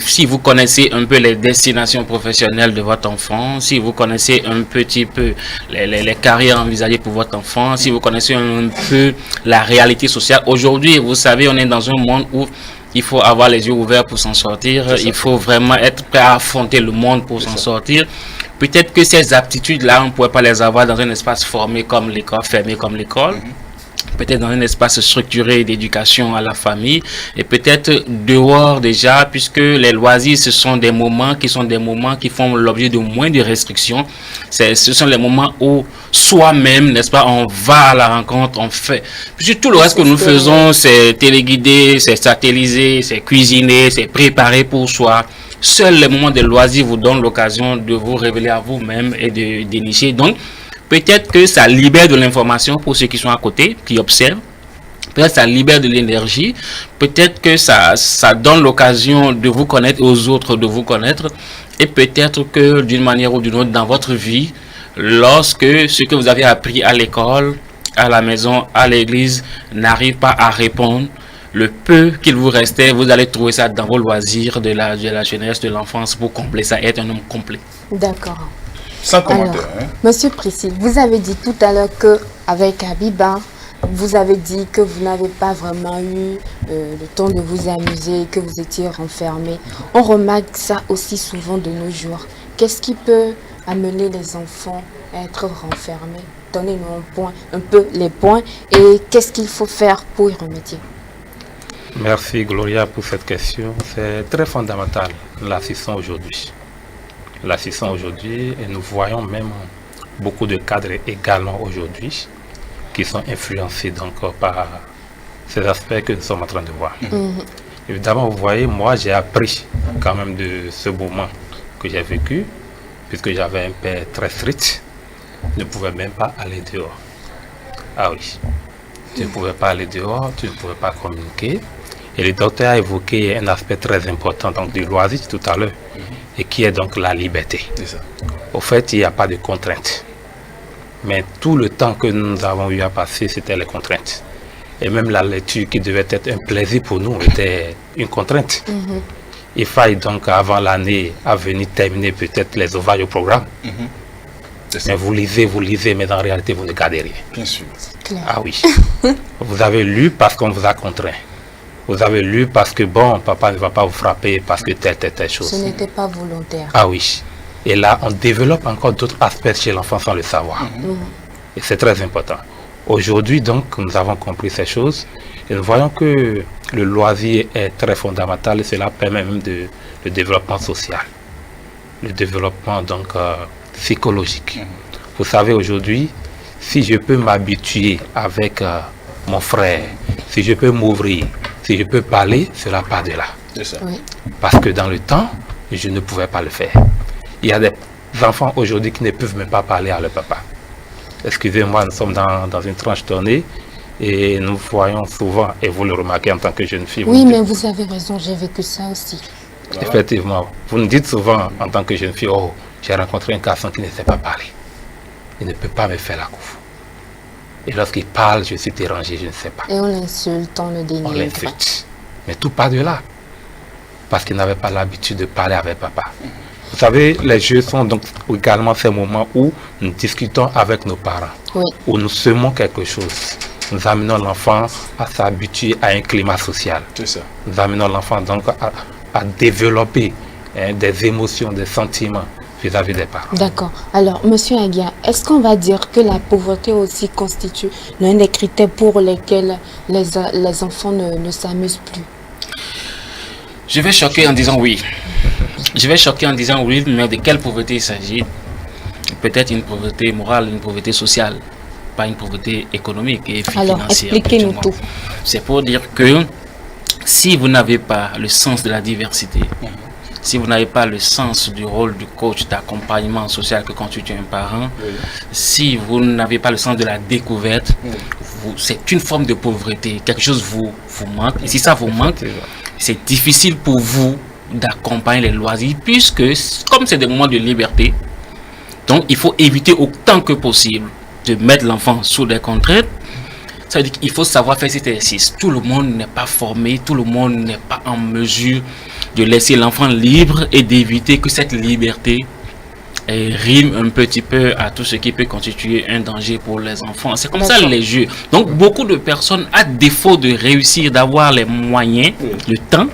si vous connaissez un peu les destinations professionnelles de votre enfant, si vous connaissez un petit peu les carrières envisagées pour votre enfant, si vous connaissez un peu la réalité sociale, aujourd'hui, vous savez, on est dans un monde où il faut avoir les yeux ouverts pour s'en sortir, il faut vraiment être prêt à affronter le monde pour s'en sortir. Peut-être que ces aptitudes-là, on ne pourrait pas les avoir dans un espace formé comme l'école, fermé comme l'école. Peut-être dans un espace structuré d'éducation à la famille et peut-être dehors déjà, puisque les loisirs, ce sont des moments qui font l'objet de moins de restrictions. Ce sont les moments où soi-même, n'est-ce pas, on va à la rencontre, on fait. Puisque tout le reste que nous faisons, c'est téléguider, c'est satelliser, c'est cuisiner, c'est préparer pour soi. Seuls les moments de loisirs vous donnent l'occasion de vous révéler à vous-même et de dénicher. Donc, peut-être que ça libère de l'information pour ceux qui sont à côté, qui observent. Peut-être que ça libère de l'énergie. Peut-être que ça donne l'occasion de vous connaître, aux autres de vous connaître. Et peut-être que d'une manière ou d'une autre dans votre vie, lorsque ce que vous avez appris à l'école, à la maison, à l'église, n'arrive pas à répondre, le peu qu'il vous restait, vous allez trouver ça dans vos loisirs de la jeunesse, de l'enfance pour combler ça, être un homme complet. D'accord. Sans commentaire. Alors, Monsieur Priscille, vous avez dit tout à l'heure qu'avec Habiba, vous avez dit que vous n'avez pas vraiment eu le temps de vous amuser, que vous étiez renfermé. On remarque ça aussi souvent de nos jours. Qu'est-ce qui peut amener les enfants à être renfermés? Donnez-nous un peu les points et qu'est-ce qu'il faut faire pour y remédier? Merci Gloria pour cette question. C'est très fondamental, l'assistance aujourd'hui. L'assistance aujourd'hui, et nous voyons même beaucoup de cadres également aujourd'hui qui sont influencés donc par ces aspects que nous sommes en train de voir. Évidemment, vous voyez, moi j'ai appris quand même de ce moment que j'ai vécu, puisque j'avais un père très strict, je ne pouvais même pas aller dehors. Ah oui, tu ne pouvais pas aller dehors, tu ne pouvais pas communiquer. Et le docteur a évoqué un aspect très important donc, du loisir tout à l'heure, et qui est donc la liberté. Au fait, il n'y a pas de contraintes. Mais tout le temps que nous avons eu à passer, c'était les contraintes. Et même la lecture qui devait être un plaisir pour nous était une contrainte. Il fallait donc, avant l'année à venir, terminer peut-être les ouvrages au programme. Mais vous lisez, mais en réalité, vous ne gardez rien. Bien sûr. Ah oui. Vous avez lu parce qu'on vous a contraint. Vous avez lu parce que, bon, papa ne va pas vous frapper parce que telle chose. Ce n'était pas volontaire. Ah oui. Et là, on développe encore d'autres aspects chez l'enfant sans le savoir. Et c'est très important. Aujourd'hui, donc, nous avons compris ces choses. Et nous voyons que le loisir est très fondamental et cela permet même le développement social. Le développement, donc, psychologique. Vous savez, aujourd'hui, si je peux m'habituer avec mon frère, si je peux m'ouvrir, si je peux parler, cela part de là. Oui. Parce que dans le temps, je ne pouvais pas le faire. Il y a des enfants aujourd'hui qui ne peuvent même pas parler à leur papa. Excusez-moi, nous sommes dans une tranche tournée et nous voyons souvent, et vous le remarquez en tant que jeune fille. Oui, mais vous avez raison, j'ai vécu ça aussi. Effectivement, vous nous dites souvent en tant que jeune fille, oh, j'ai rencontré un garçon qui ne sait pas parler. Il ne peut pas me faire la cour. Et lorsqu'il parle, je suis dérangé, je ne sais pas. Et on l'insulte, on le dénigre. On l'insulte. Mais tout part de là. Parce qu'il n'avait pas l'habitude de parler avec papa. Vous savez, les jeux sont donc également ces moments où nous discutons avec nos parents. Oui. Où nous semons quelque chose. nous amenons l'enfant à s'habituer à un climat social. C'est ça. Nous amenons l'enfant donc à développer des émotions, des sentiments vis-à-vis des parents. D'accord. Alors, Monsieur Aguia, est-ce qu'on va dire que la pauvreté aussi constitue l'un des critères pour lesquels les enfants ne s'amusent plus? Je vais choquer en disant oui. Je vais choquer en disant oui, mais de quelle pauvreté il s'agit? Peut-être une pauvreté morale, une pauvreté sociale, pas une pauvreté économique et financière. Alors, expliquez-nous tout. C'est pour dire que si vous n'avez pas le sens de la diversité, si vous n'avez pas le sens du rôle du coach d'accompagnement social que constitue un parent, si vous n'avez pas le sens de la découverte, c'est une forme de pauvreté. Quelque chose vous manque. Et si ça vous manque, c'est difficile pour vous d'accompagner les loisirs, puisque comme c'est des moments de liberté, donc il faut éviter autant que possible de mettre l'enfant sous des contraintes. Ça veut dire qu'il faut savoir faire cet exercice. Tout le monde n'est pas formé, tout le monde n'est pas en mesure de laisser l'enfant libre et d'éviter que cette liberté rime un petit peu à tout ce qui peut constituer un danger pour les enfants. C'est comme ça les jeux. Donc beaucoup de personnes, à défaut de réussir, d'avoir les moyens, le temps,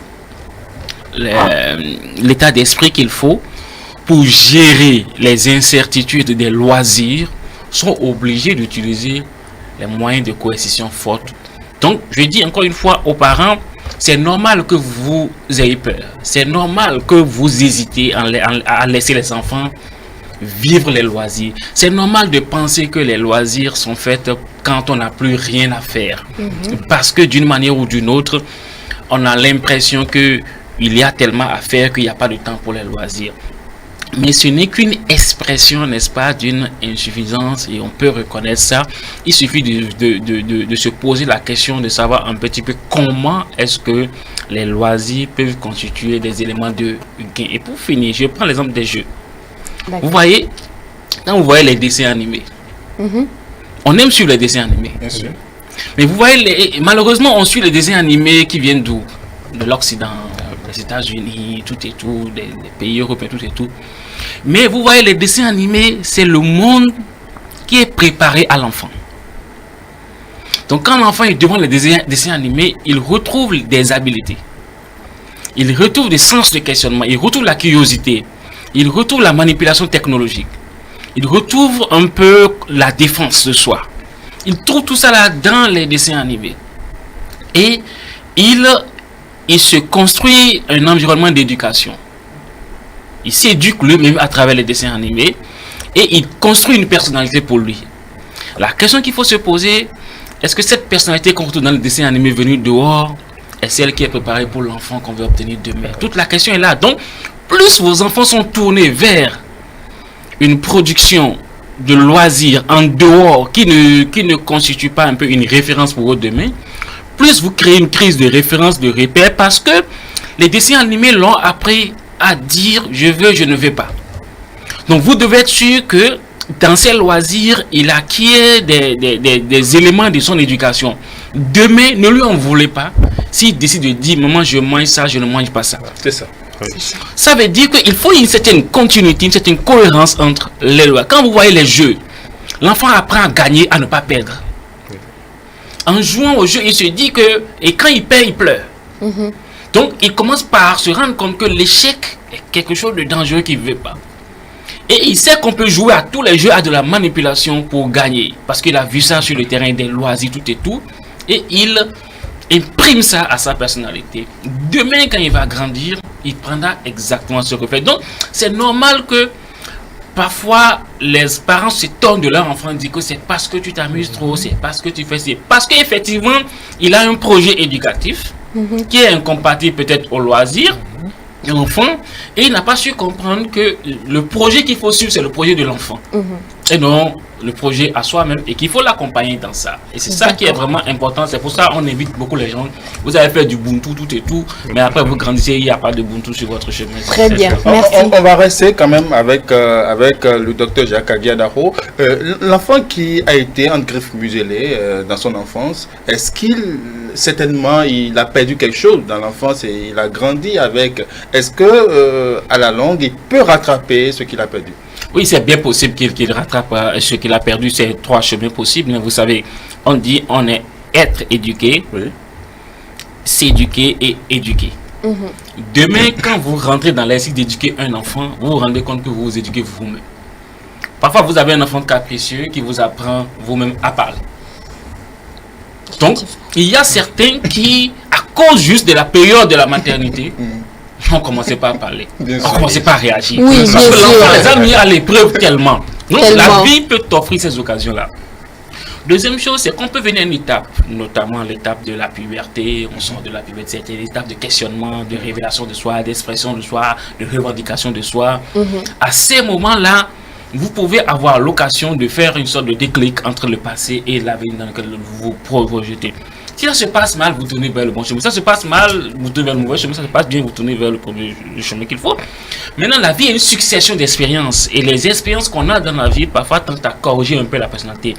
l'état d'esprit qu'il faut pour gérer les incertitudes des loisirs, sont obligés d'utiliser les moyens de coercition forte. Donc, je dis encore une fois aux parents, c'est normal que vous ayez peur. C'est normal que vous hésitez à laisser les enfants vivre les loisirs. C'est normal de penser que les loisirs sont faits quand on n'a plus rien à faire. Parce que d'une manière ou d'une autre, on a l'impression qu'il y a tellement à faire qu'il n'y a pas de temps pour les loisirs. Mais ce n'est qu'une expression, n'est-ce pas, d'une insuffisance, et on peut reconnaître ça. Il suffit de se poser la question de savoir un petit peu comment est-ce que les loisirs peuvent constituer des éléments de gain. Et pour finir, je prends l'exemple des jeux. Vous voyez, quand vous voyez les dessins animés, on aime suivre les dessins animés. Bien sûr. Mais vous voyez, malheureusement, on suit les dessins animés qui viennent d'où? De l'Occident, les États-Unis, tout et tout, des pays européens, tout et tout. Mais vous voyez, les dessins animés, c'est le monde qui est préparé à l'enfant. Donc quand l'enfant est devant les dessins animés, il retrouve des habiletés. Il retrouve des sens de questionnement, il retrouve la curiosité, il retrouve la manipulation technologique, il retrouve un peu la défense de soi. Il trouve tout ça là dans les dessins animés. Et il se construit un environnement d'éducation. Il s'éduque lui-même à travers les dessins animés et il construit une personnalité pour lui. La question qu'il faut se poser, est-ce que cette personnalité qu'on retrouve dans le dessin animé venu dehors est celle qui est préparée pour l'enfant qu'on veut obtenir demain? Toute la question est là. Donc, plus vos enfants sont tournés vers une production de loisirs en dehors qui ne constitue pas un peu une référence pour eux demain, plus vous créez une crise de référence, de repère, parce que les dessins animés l'ont appris à dire je veux, je ne veux pas. Donc vous devez être sûr que dans ces loisirs, il acquiert des éléments de son éducation. Demain, ne lui en voulez pas s'il décide de dire maman, je mange ça, je ne mange pas ça. C'est ça. Ça veut dire qu'il faut une certaine continuité, une certaine cohérence entre les lois. Quand vous voyez les jeux, l'enfant apprend à gagner, à ne pas perdre. En jouant au jeu, il se dit que, et quand il perd, il pleure. Donc, il commence par se rendre compte que l'échec est quelque chose de dangereux qu'il ne veut pas. Et il sait qu'on peut jouer à tous les jeux à de la manipulation pour gagner. Parce qu'il a vu ça sur le terrain des loisirs, tout et tout. Et il imprime ça à sa personnalité. Demain, quand il va grandir, il prendra exactement ce que fait. Donc, c'est normal que parfois, les parents se tournent de leur enfant et disent que c'est parce que tu t'amuses trop, c'est parce que tu fais ça. Parce qu'effectivement, il a un projet éducatif qui est incompatible peut-être au loisir de l'enfant et il n'a pas su comprendre que le projet qu'il faut suivre, c'est le projet de l'enfant. Et non le projet à soi-même et qu'il faut l'accompagner dans ça. Et c'est ça qui est vraiment important. C'est pour ça qu'on invite beaucoup les gens. Vous avez fait du Ubuntu, tout et tout, mais après vous grandissez, il n'y a pas de Ubuntu sur votre chemin. Très bien, merci. On va rester quand même avec le docteur Jacques Aguia Darro. L'enfant qui a été en griffe muselée dans son enfance, est-ce certainement, il a perdu quelque chose dans l'enfance et il a grandi avec. Est-ce que à la longue, il peut rattraper ce qu'il a perdu? Oui, c'est bien possible qu'il rattrape ce qu'il a perdu, ces 3 chemins possibles. Mais vous savez, on dit on est être éduqué, s'éduquer et éduquer. Demain, quand vous rentrez dans l'essai d'éduquer un enfant, vous vous rendez compte que vous vous éduquez vous-même. Parfois, vous avez un enfant capricieux qui vous apprend vous-même à parler. Donc, il y a certains qui, à cause juste de la période de la maternité, on commençait pas à parler. On commençait pas à réagir. Oui, parce que l'enfant les a mis à l'épreuve tellement. Donc, la vie peut t'offrir ces occasions-là. Deuxième chose, c'est qu'on peut venir à une étape, notamment l'étape de la puberté. On sort de la puberté, c'est l'étape de questionnement, de révélation de soi, d'expression de soi, de revendication de soi. À ces moments-là, vous pouvez avoir l'occasion de faire une sorte de déclic entre le passé et l'avenir dans lequel vous vous projetez. Si ça se passe mal, vous tournez vers le bon chemin. Si ça se passe mal, vous tournez vers le mauvais chemin. Si ça se passe bien, vous tournez vers le chemin qu'il faut. Maintenant, la vie est une succession d'expériences. Et les expériences qu'on a dans la vie, parfois, tentent à corriger un peu la personnalité.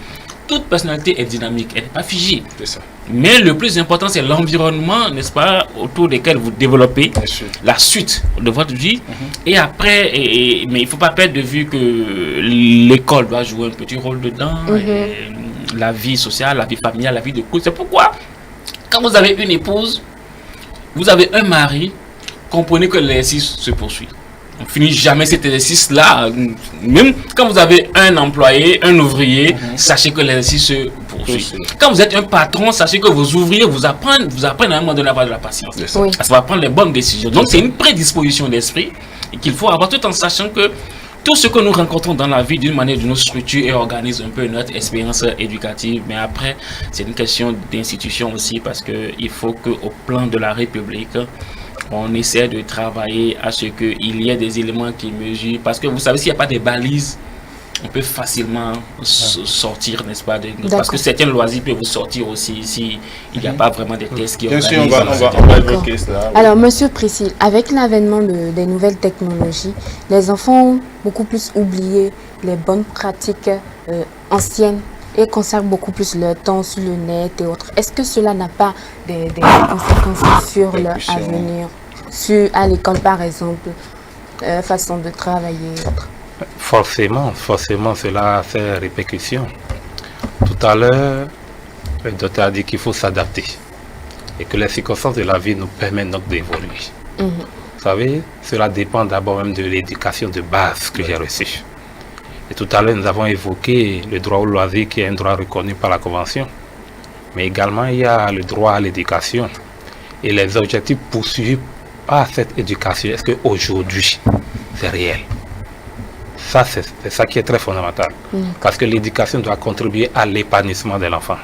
Toute personnalité est dynamique, elle n'est pas figée. C'est ça. Mais le plus important, c'est l'environnement, n'est-ce pas, autour desquels vous développez la suite de votre vie. Et après, mais il ne faut pas perdre de vue que l'école doit jouer un petit rôle dedans. Et la vie sociale, la vie familiale, la vie de couple. C'est pourquoi, quand vous avez une épouse, vous avez un mari, comprenez que l'exercice se poursuit. On finit jamais cet exercice-là. Même quand vous avez un employé, un ouvrier, sachez que l'exercice se poursuit. Quand vous êtes un patron, sachez que vos ouvriers vous apprennent à un moment donné à avoir de la patience. Oui. Ça va prendre les bonnes décisions. Donc c'est une prédisposition d'esprit qu'il faut avoir, tout en sachant que tout ce que nous rencontrons dans la vie, d'une manière ou d'une autre, structure et organise un peu notre expérience éducative. Mais après, c'est une question d'institution aussi, parce qu'il faut qu'au plan de la République, on essaie de travailler à ce qu'il y ait des éléments qui mesurent. Parce que vous savez, s'il n'y a pas de balises, on peut facilement sortir, n'est-ce pas? Parce que certains loisirs peuvent vous sortir aussi s'il n'y a pas vraiment des tests qui organisent. Bien sûr, on va évoquer cela. Alors, monsieur Priscille, avec l'avènement des nouvelles technologies, les enfants ont beaucoup plus oublié les bonnes pratiques anciennes et conservent beaucoup plus leur temps sur le net et autres. Est-ce que cela n'a pas des conséquences sur leur avenir, à l'école par exemple, façon de travailler et autres? Forcément, cela a ses répercussions. Tout à l'heure, le docteur a dit qu'il faut s'adapter et que les circonstances de la vie nous permettent donc d'évoluer. Vous savez, cela dépend d'abord même de l'éducation de base que j'ai reçue. Et tout à l'heure, nous avons évoqué le droit au loisir qui est un droit reconnu par la Convention. Mais également, il y a le droit à l'éducation. Et les objectifs poursuivis par cette éducation, est-ce qu'aujourd'hui, c'est réel? Ça, c'est ça qui est très fondamental. Parce que l'éducation doit contribuer à l'épanouissement de l'enfant.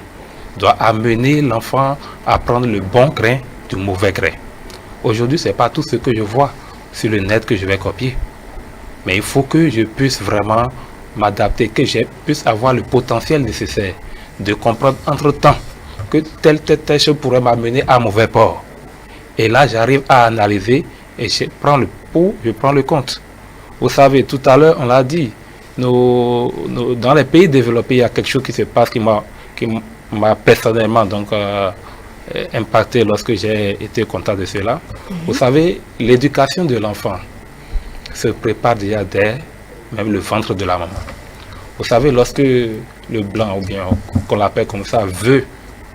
Doit amener l'enfant à prendre le bon grain du mauvais grain. Aujourd'hui, ce n'est pas tout ce que je vois sur le net que je vais copier. Mais il faut que je puisse vraiment m'adapter, que je puisse avoir le potentiel nécessaire de comprendre entre-temps que telle chose pourrait m'amener à mauvais port. Et là, j'arrive à analyser et je prends le pour, je prends le compte. Vous savez, tout à l'heure, on l'a dit, dans les pays développés, il y a quelque chose qui se passe qui m'a personnellement donc, impacté lorsque j'ai été content de cela. Vous savez, l'éducation de l'enfant se prépare déjà dès même le ventre de la maman. Vous savez, lorsque le blanc, ou bien qu'on l'appelle comme ça, veut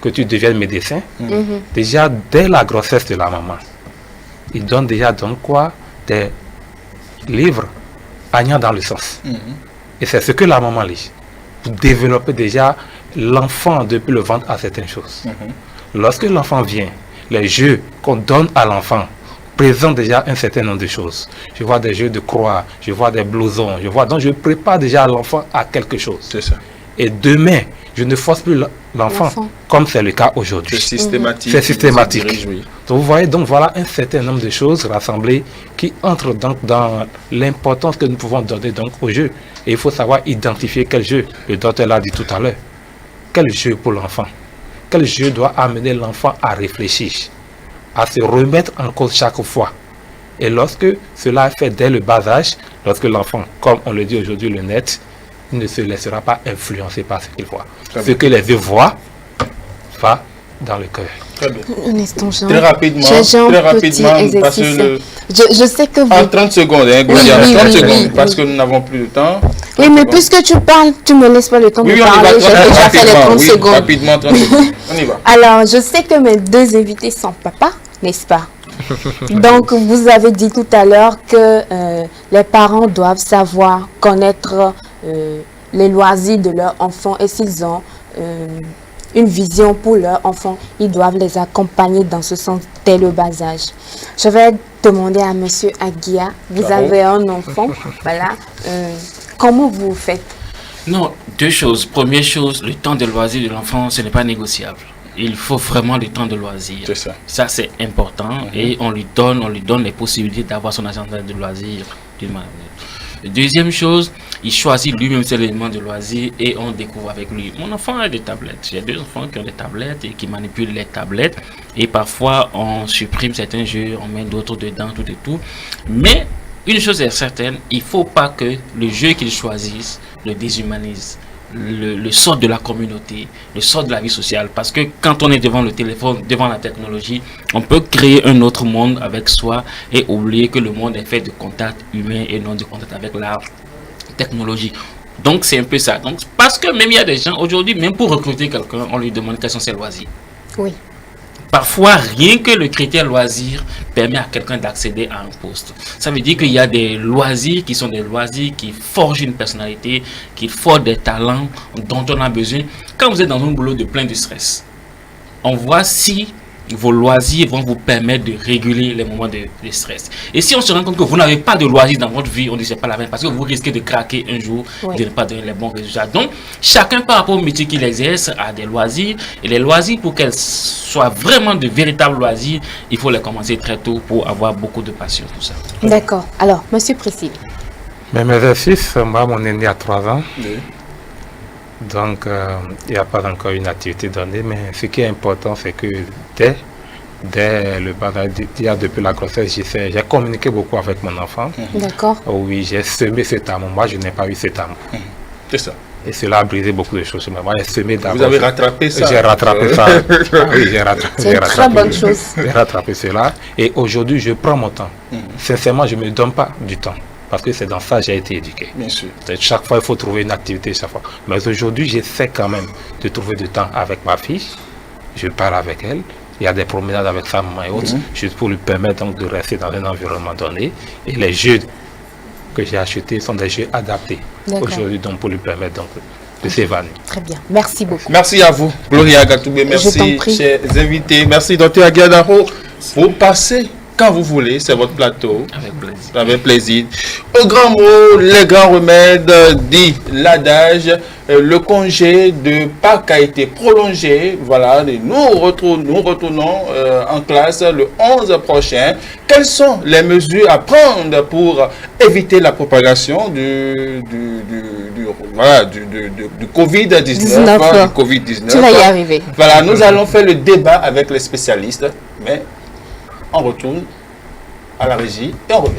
que tu deviennes médecin, déjà dès la grossesse de la maman, il donne déjà donc quoi? Des livres agnant dans le sens. Et c'est ce que la maman lit. Pour développer déjà l'enfant depuis le ventre à certaines choses. Lorsque l'enfant vient, les jeux qu'on donne à l'enfant présente déjà un certain nombre de choses. Je vois des jeux de croix, je vois des blousons, donc je prépare déjà l'enfant à quelque chose. C'est ça. Et demain, je ne force plus l'enfant comme c'est le cas aujourd'hui. C'est systématique. C'est systématique. Donc vous voyez, donc voilà un certain nombre de choses rassemblées qui entrent donc dans l'importance que nous pouvons donner donc au jeu. Et il faut savoir identifier quel jeu. Le docteur l'a dit tout à l'heure. Quel jeu pour l'enfant? Quel jeu doit amener l'enfant à réfléchir, à se remettre en cause chaque fois? Et lorsque cela est fait dès le bas âge, lorsque l'enfant, comme on le dit aujourd'hui, le net, il ne se laissera pas influencer par ce qu'il voit. Ce que les yeux voient va dans le cœur. Très bien. Un instant, Jean. Très rapidement, J'ai un très petit rapidement, parce que exercice. Je sais que vous... En 30 secondes, hein, Oui, Gloria, oui, 30 oui, secondes, oui, parce oui. que nous n'avons plus de temps. Oui, mais puisque tu parles, tu me laisses pas le temps Oui, de on y va parler. J'ai très déjà fait les 30 oui, secondes. rapidement, 30 secondes. On y va. Alors, je sais que mes deux invités sont papa, n'est-ce pas? Donc, vous avez dit tout à l'heure que les parents doivent savoir connaître les loisirs de leurs enfants et s'ils ont une vision pour leurs enfants, ils doivent les accompagner dans ce sens dès le bas âge. Je vais demander à Monsieur Aguia, vous Bravo. avez un enfant, voilà, comment vous faites? Non, deux choses. Première chose, le temps de loisir de l'enfant, ce n'est pas négociable. Il faut vraiment le temps de loisir. C'est ça. Ça, c'est important et on lui donne les possibilités d'avoir son agenda de loisir d'une manière. Deuxième chose, il choisit lui-même ses éléments de loisir et on découvre avec lui. Mon enfant a des tablettes. J'ai deux enfants qui ont des tablettes et qui manipulent les tablettes. Et parfois, on supprime certains jeux, on met d'autres dedans, tout et tout. Mais une chose est certaine, il ne faut pas que le jeu qu'ils choisissent le déshumanise. Le sort de la communauté, le sort de la vie sociale. Parce que quand on est devant le téléphone, devant la technologie, on peut créer un autre monde avec soi et oublier que le monde est fait de contacts humains et non de contacts avec la technologie. Donc c'est un peu ça. Donc, parce que même il y a des gens, aujourd'hui, même pour recruter quelqu'un, on lui demande quels sont ses loisirs. Oui. Parfois, rien que le critère loisir permet à quelqu'un d'accéder à un poste. Ça veut dire qu'il y a des loisirs qui sont des loisirs qui forgent une personnalité, qui forgent des talents dont on a besoin. Quand vous êtes dans un boulot de plein de stress, on voit si vos loisirs vont vous permettre de réguler les moments de stress. Et si on se rend compte que vous n'avez pas de loisirs dans votre vie, on dit c'est pas la peine parce que vous risquez de craquer un jour, Oui. de ne pas donner les bons résultats. Donc, chacun par rapport au métier qu'il exerce a des loisirs. Et les loisirs, pour qu'elles soient vraiment de véritables loisirs, il faut les commencer très tôt pour avoir beaucoup de passion, tout ça. D'accord. Alors, Monsieur Priscille. Mais mes exercices, moi, mon aîné a 3 ans. Oui. Donc, il n'y a pas encore une activité donnée, mais ce qui est important, c'est que dès le depuis la grossesse, j'ai communiqué beaucoup avec mon enfant. D'accord. Oui, j'ai semé cet amour. Moi, je n'ai pas eu cet amour. C'est ça. Et cela a brisé beaucoup de choses. Moi, j'ai semé d'abord. Vous avez rattrapé ça. J'ai rattrapé ça. Ah oui, j'ai rattrapé. C'est une très bonne chose. J'ai rattrapé cela. Et aujourd'hui, je prends mon temps. Sincèrement, je ne me donne pas du temps. Parce que c'est dans ça que j'ai été éduqué. Bien sûr. Chaque fois, il faut trouver une activité chaque fois. Mais aujourd'hui, j'essaie quand même de trouver du temps avec ma fille. Je parle avec elle. Il y a des promenades avec sa maman et autres, juste pour lui permettre donc de rester dans un environnement donné. Et les jeux que j'ai achetés sont des jeux adaptés D'accord. aujourd'hui, donc pour lui permettre donc de s'évanouir. Très bien. Merci beaucoup. Merci à vous, Gloria Gatoubé. t'en Merci, prie. chers invités. Merci, Dr. Aguiadaro. Vous passez quand vous voulez, c'est votre plateau. Avec plaisir. Avec plaisir. Au grand mot, les grands remèdes, dit l'adage, le congé de Pâques a été prolongé. Voilà, et nous retournons en classe le 11 prochain. Quelles sont les mesures à prendre pour éviter la propagation du Covid-19? 19. Du Covid-19. Tu vas y arriver. Voilà, nous allons faire le débat avec les spécialistes, mais on retourne à la régie et on revient.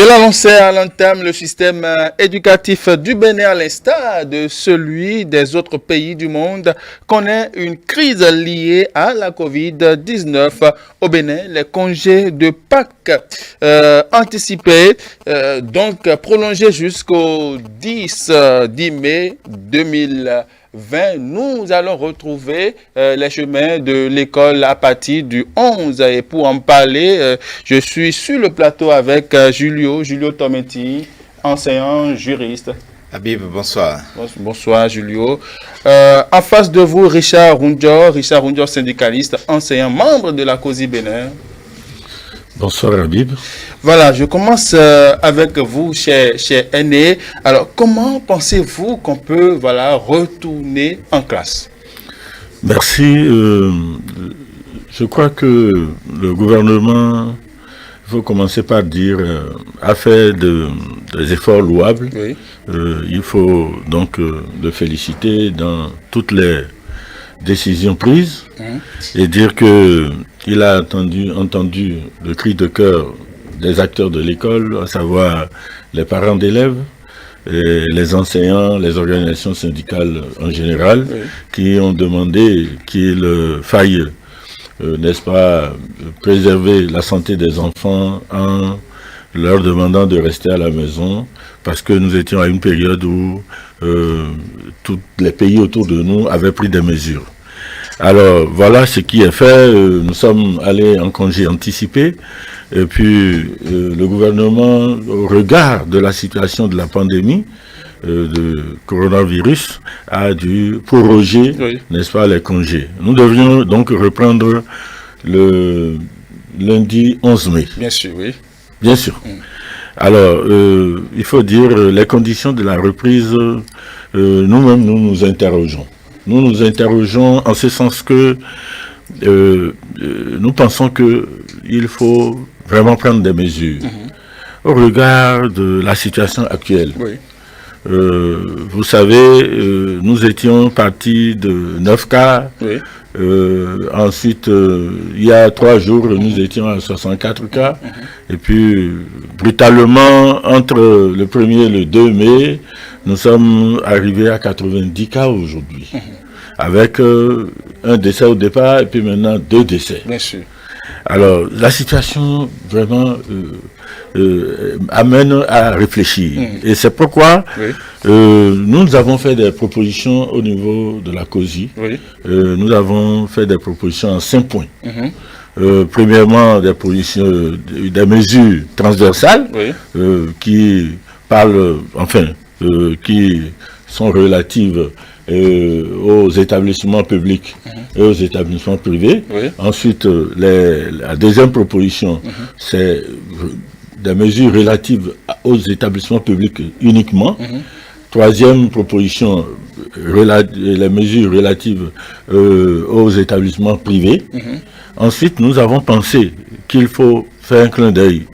Je l'annonçais à l'entame, le système éducatif du Bénin, à l'instar de celui des autres pays du monde, connaît une crise liée à la COVID-19. Au Bénin, les congés de Pâques anticipés, donc prolongés jusqu'au 10 mai 2020. Nous allons retrouver les chemins de l'école à partir du 11. Et pour en parler, je suis sur le plateau avec Julio Tometti, enseignant juriste. Habib, bonsoir. Bonsoir Julio. En face de vous, Richard Rundior, syndicaliste, enseignant, membre de la COSI Bénin. Bonsoir Habib. Voilà, je commence avec vous, cher aîné. Alors, comment pensez-vous qu'on peut retourner en classe? Merci. Je crois que le gouvernement, il faut commencer par dire, a fait des efforts louables. Oui. Il faut donc le féliciter dans toutes les décisions prises et dire que il a entendu le cri de cœur des acteurs de l'école, à savoir les parents d'élèves, les enseignants, les organisations syndicales en général, qui ont demandé qu'il faille, n'est-ce pas, préserver la santé des enfants en leur demandant de rester à la maison, parce que nous étions à une période où tous les pays autour de nous avaient pris des mesures. Alors voilà ce qui est fait. Nous sommes allés en congé anticipé. Et puis le gouvernement, au regard de la situation de la pandémie de coronavirus, a dû proroger, n'est-ce pas, les congés. Nous devions donc reprendre le lundi 11 mai. Bien sûr, oui. Bien sûr. Alors, il faut dire, les conditions de la reprise, nous-mêmes, nous nous interrogeons. Nous nous interrogeons en ce sens que nous pensons qu'il faut vraiment prendre des mesures au regard de la situation actuelle. Oui. Vous savez, nous étions partis de 9 cas. Oui. Ensuite, il y a 3 jours, nous étions à 64 cas. Et puis, brutalement, entre le 1er et le 2 mai, nous sommes arrivés à 90 cas aujourd'hui. Avec un décès au départ et puis maintenant 2 décès. Bien sûr. Alors, la situation vraiment amène à réfléchir. Et c'est pourquoi nous avons fait des propositions au niveau de la COSI. Nous avons fait des propositions en 5 points. Premièrement, des mesures transversales qui parlent, qui sont relatives aux établissements publics et aux établissements privés. Ensuite, la deuxième proposition, c'est des mesures relatives aux établissements publics uniquement. Troisième proposition, les mesures relatives aux établissements privés. Ensuite, nous avons pensé qu'il faut faire un clin d'œil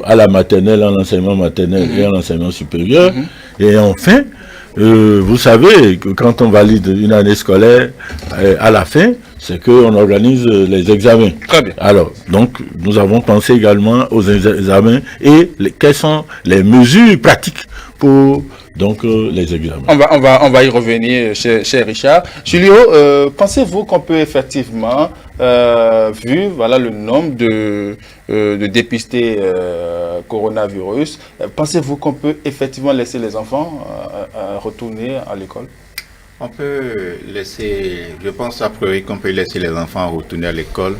à la maternelle, à l'enseignement maternel et à l'enseignement supérieur. Et enfin, vous savez que quand on valide une année scolaire, à la fin, c'est qu'on organise les examens. Très bien. Alors, donc, nous avons pensé également aux examens et quelles sont les mesures pratiques pour les examens. On va y revenir, cher Richard. Julio, pensez-vous qu'on peut effectivement, vu le nombre de dépistés coronavirus, pensez-vous qu'on peut effectivement laisser les enfants retourner à l'école? On peut laisser, je pense a priori qu'on peut laisser les enfants retourner à l'école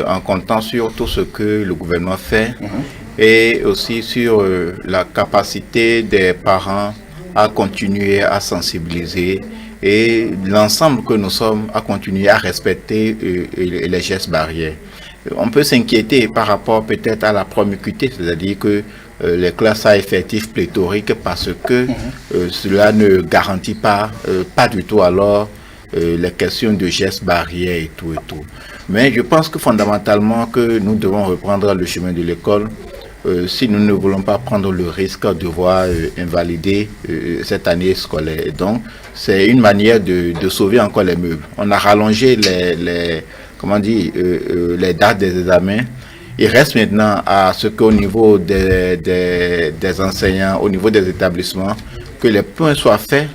en comptant sur tout ce que le gouvernement fait et aussi sur la capacité des parents à continuer à sensibiliser et l'ensemble que nous sommes à continuer à respecter les gestes barrières. On peut s'inquiéter par rapport peut-être à la promiscuité, c'est-à-dire que les classes à effectifs pléthoriques parce que cela ne garantit pas du tout alors les questions de gestes barrières et tout. Mais je pense que fondamentalement que nous devons reprendre le chemin de l'école si nous ne voulons pas prendre le risque de voir invalider cette année scolaire. Et donc, c'est une manière de sauver encore les meubles. On a rallongé les dates des examens Il reste maintenant à ce qu'au niveau des enseignants, au niveau des établissements, que les points soient faits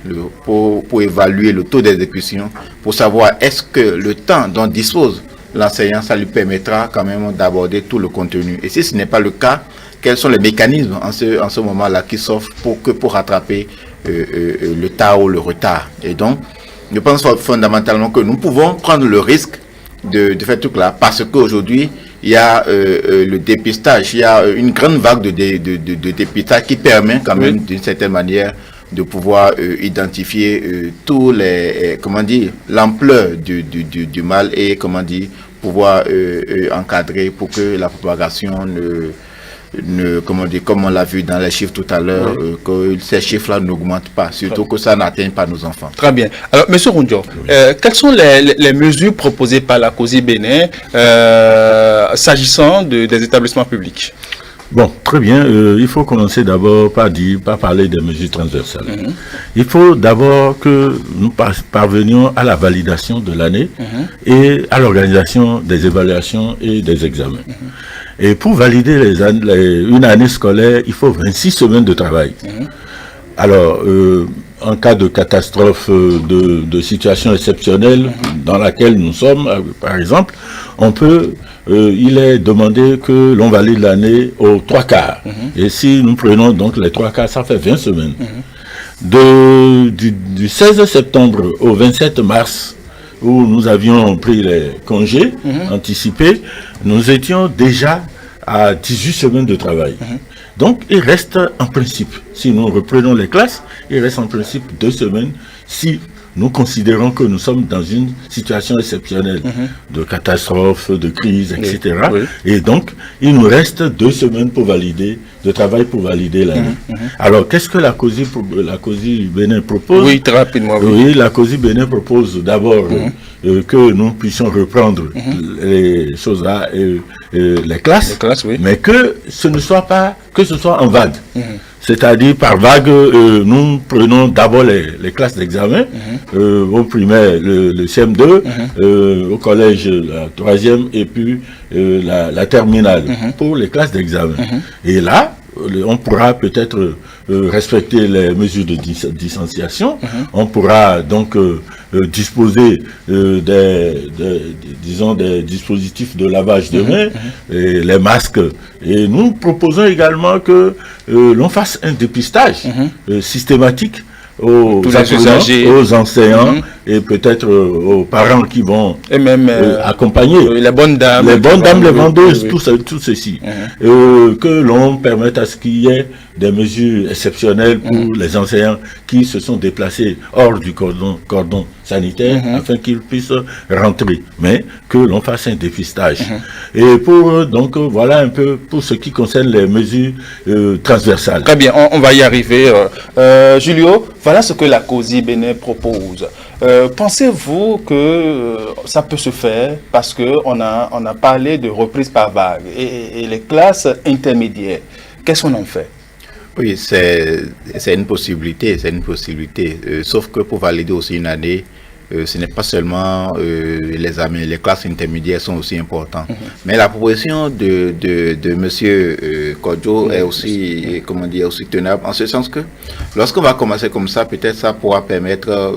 pour évaluer le taux d'exécution, pour savoir est-ce que le temps dont dispose l'enseignant, ça lui permettra quand même d'aborder tout le contenu. Et si ce n'est pas le cas, quels sont les mécanismes en ce moment-là qui s'offrent pour rattraper le tard ou le retard. Et donc, je pense fondamentalement que nous pouvons prendre le risque de faire tout cela, parce qu'aujourd'hui, il y a le dépistage, il y a une grande vague de dépistage qui permet quand même d'une certaine manière de pouvoir identifier tous les, l'ampleur du mal et, pouvoir encadrer pour que la propagation comme on l'a vu dans les chiffres tout à l'heure, que ces chiffres-là n'augmentent pas, surtout que ça n'atteigne pas nos enfants. Très bien. Alors, M. Rundio, quelles sont les mesures proposées par la COSI Bénin s'agissant des établissements publics? Bon, très bien. Il faut commencer d'abord par parler des mesures transversales. Il faut d'abord que nous parvenions à la validation de l'année et à l'organisation des évaluations et des examens. Et pour valider une année scolaire, il faut 26 semaines de travail. Alors, en cas de catastrophe, de situation exceptionnelle dans laquelle nous sommes, par exemple, il est demandé que l'on valide l'année aux 3/4. Et si nous prenons donc les 3/4, ça fait 20 semaines. Du 16 septembre au 27 mars, où nous avions pris les congés anticipés, nous étions déjà à 18 semaines de travail. Donc, il reste en principe, si nous reprenons les classes, il reste en principe 2 semaines si nous considérons que nous sommes dans une situation exceptionnelle de catastrophe, de crise, etc. Et donc, il nous reste 2 semaines de travail pour valider l'année. Alors, qu'est-ce que la COSI Bénin propose? Oui, très rapidement. Oui, la COSI Bénin propose d'abord que nous puissions reprendre les choses-là, les classes, mais que ce soit en vague. C'est-à-dire par vague, nous prenons d'abord les classes d'examen, au primaire le CM2, au collège la 3e et puis la terminale pour les classes d'examen. Et là, on pourra peut-être respecter les mesures de distanciation, on pourra donc disposer des dispositifs de lavage de mains, et les masques. Et nous proposons également que l'on fasse un dépistage systématique aux apprenants, aux enseignants et peut-être aux parents qui vont accompagner les bonnes dames, les vendeuses, tout ceci. Que l'on permette à ce qu'il y ait des mesures exceptionnelles pour les enseignants qui se sont déplacés hors du cordon sanitaire afin qu'ils puissent rentrer, mais que l'on fasse un dépistage. Et donc voilà un peu pour ce qui concerne les mesures transversales. Très bien, on va y arriver. Julio, voilà ce que la COSI Bénin propose. Pensez-vous que ça peut se faire parce qu'on a parlé de reprise par vague et les classes intermédiaires, qu'est-ce qu'on en fait? Oui, c'est une possibilité, sauf que pour valider aussi une année, ce n'est pas seulement les classes intermédiaires sont aussi importantes. Mais la proposition de monsieur Kodjo est aussi, aussi tenable, en ce sens que lorsqu'on va commencer comme ça, peut-être ça pourra permettre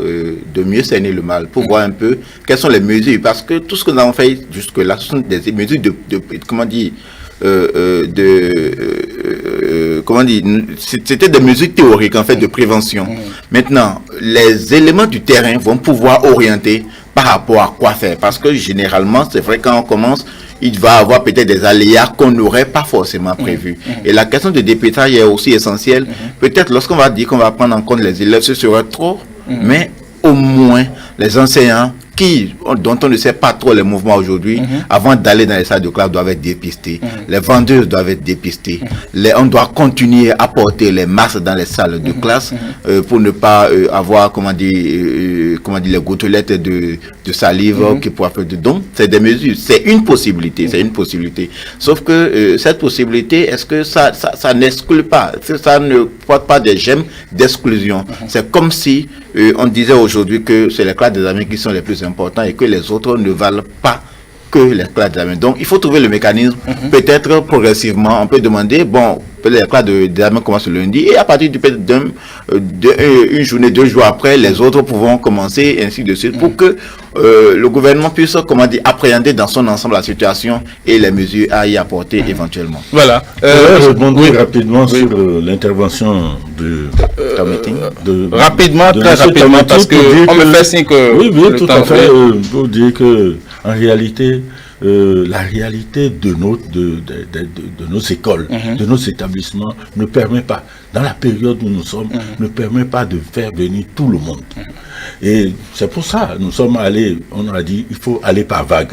de mieux cerner le mal, pour voir un peu quelles sont les mesures, parce que tout ce que nous avons fait jusque-là, ce sont des mesures c'était des mesures théoriques en fait de prévention. Maintenant, les éléments du terrain vont pouvoir orienter par rapport à quoi faire, parce que généralement, c'est vrai, quand on commence, il va avoir peut-être des aléas qu'on n'aurait pas forcément prévus. Et la question de dépistage est aussi essentielle. Peut-être lorsqu'on va dire qu'on va prendre en compte les élèves, ce serait trop, mais au moins les enseignants dont on ne sait pas trop les mouvements aujourd'hui, avant d'aller dans les salles de classe, doivent être dépistés. Les vendeuses doivent être dépistées. On doit continuer à porter les masques dans les salles de classe pour ne pas avoir, les gouttelettes de salive qui pourraient faire de don. C'est des mesures, c'est une possibilité, Sauf que cette possibilité, est-ce que ça n'exclut pas, ça ne porte pas des gemmes d'exclusion. C'est comme si on disait aujourd'hui que c'est les classes des amis qui sont les plus importants et que les autres ne valent pas que les classes d'examen. Donc, il faut trouver le mécanisme. Peut-être progressivement, on peut demander, bon, les classes d'examen commencent le lundi et à partir d'une journée, 2 jours après, les autres pourront commencer, et ainsi de suite, pour que le gouvernement puisse, appréhender dans son ensemble la situation et les mesures à y apporter éventuellement. Voilà. Je rebondis rapidement sur l'intervention rapidement, très rapidement, parce qu'on me fait signe que... Oui, tout à fait, pour dire que en réalité, la réalité de nos écoles, de nos établissements ne permet pas, dans la période où nous sommes, ne permet pas de faire venir tout le monde. Et c'est pour ça, nous sommes allés, on a dit, il faut aller par vague.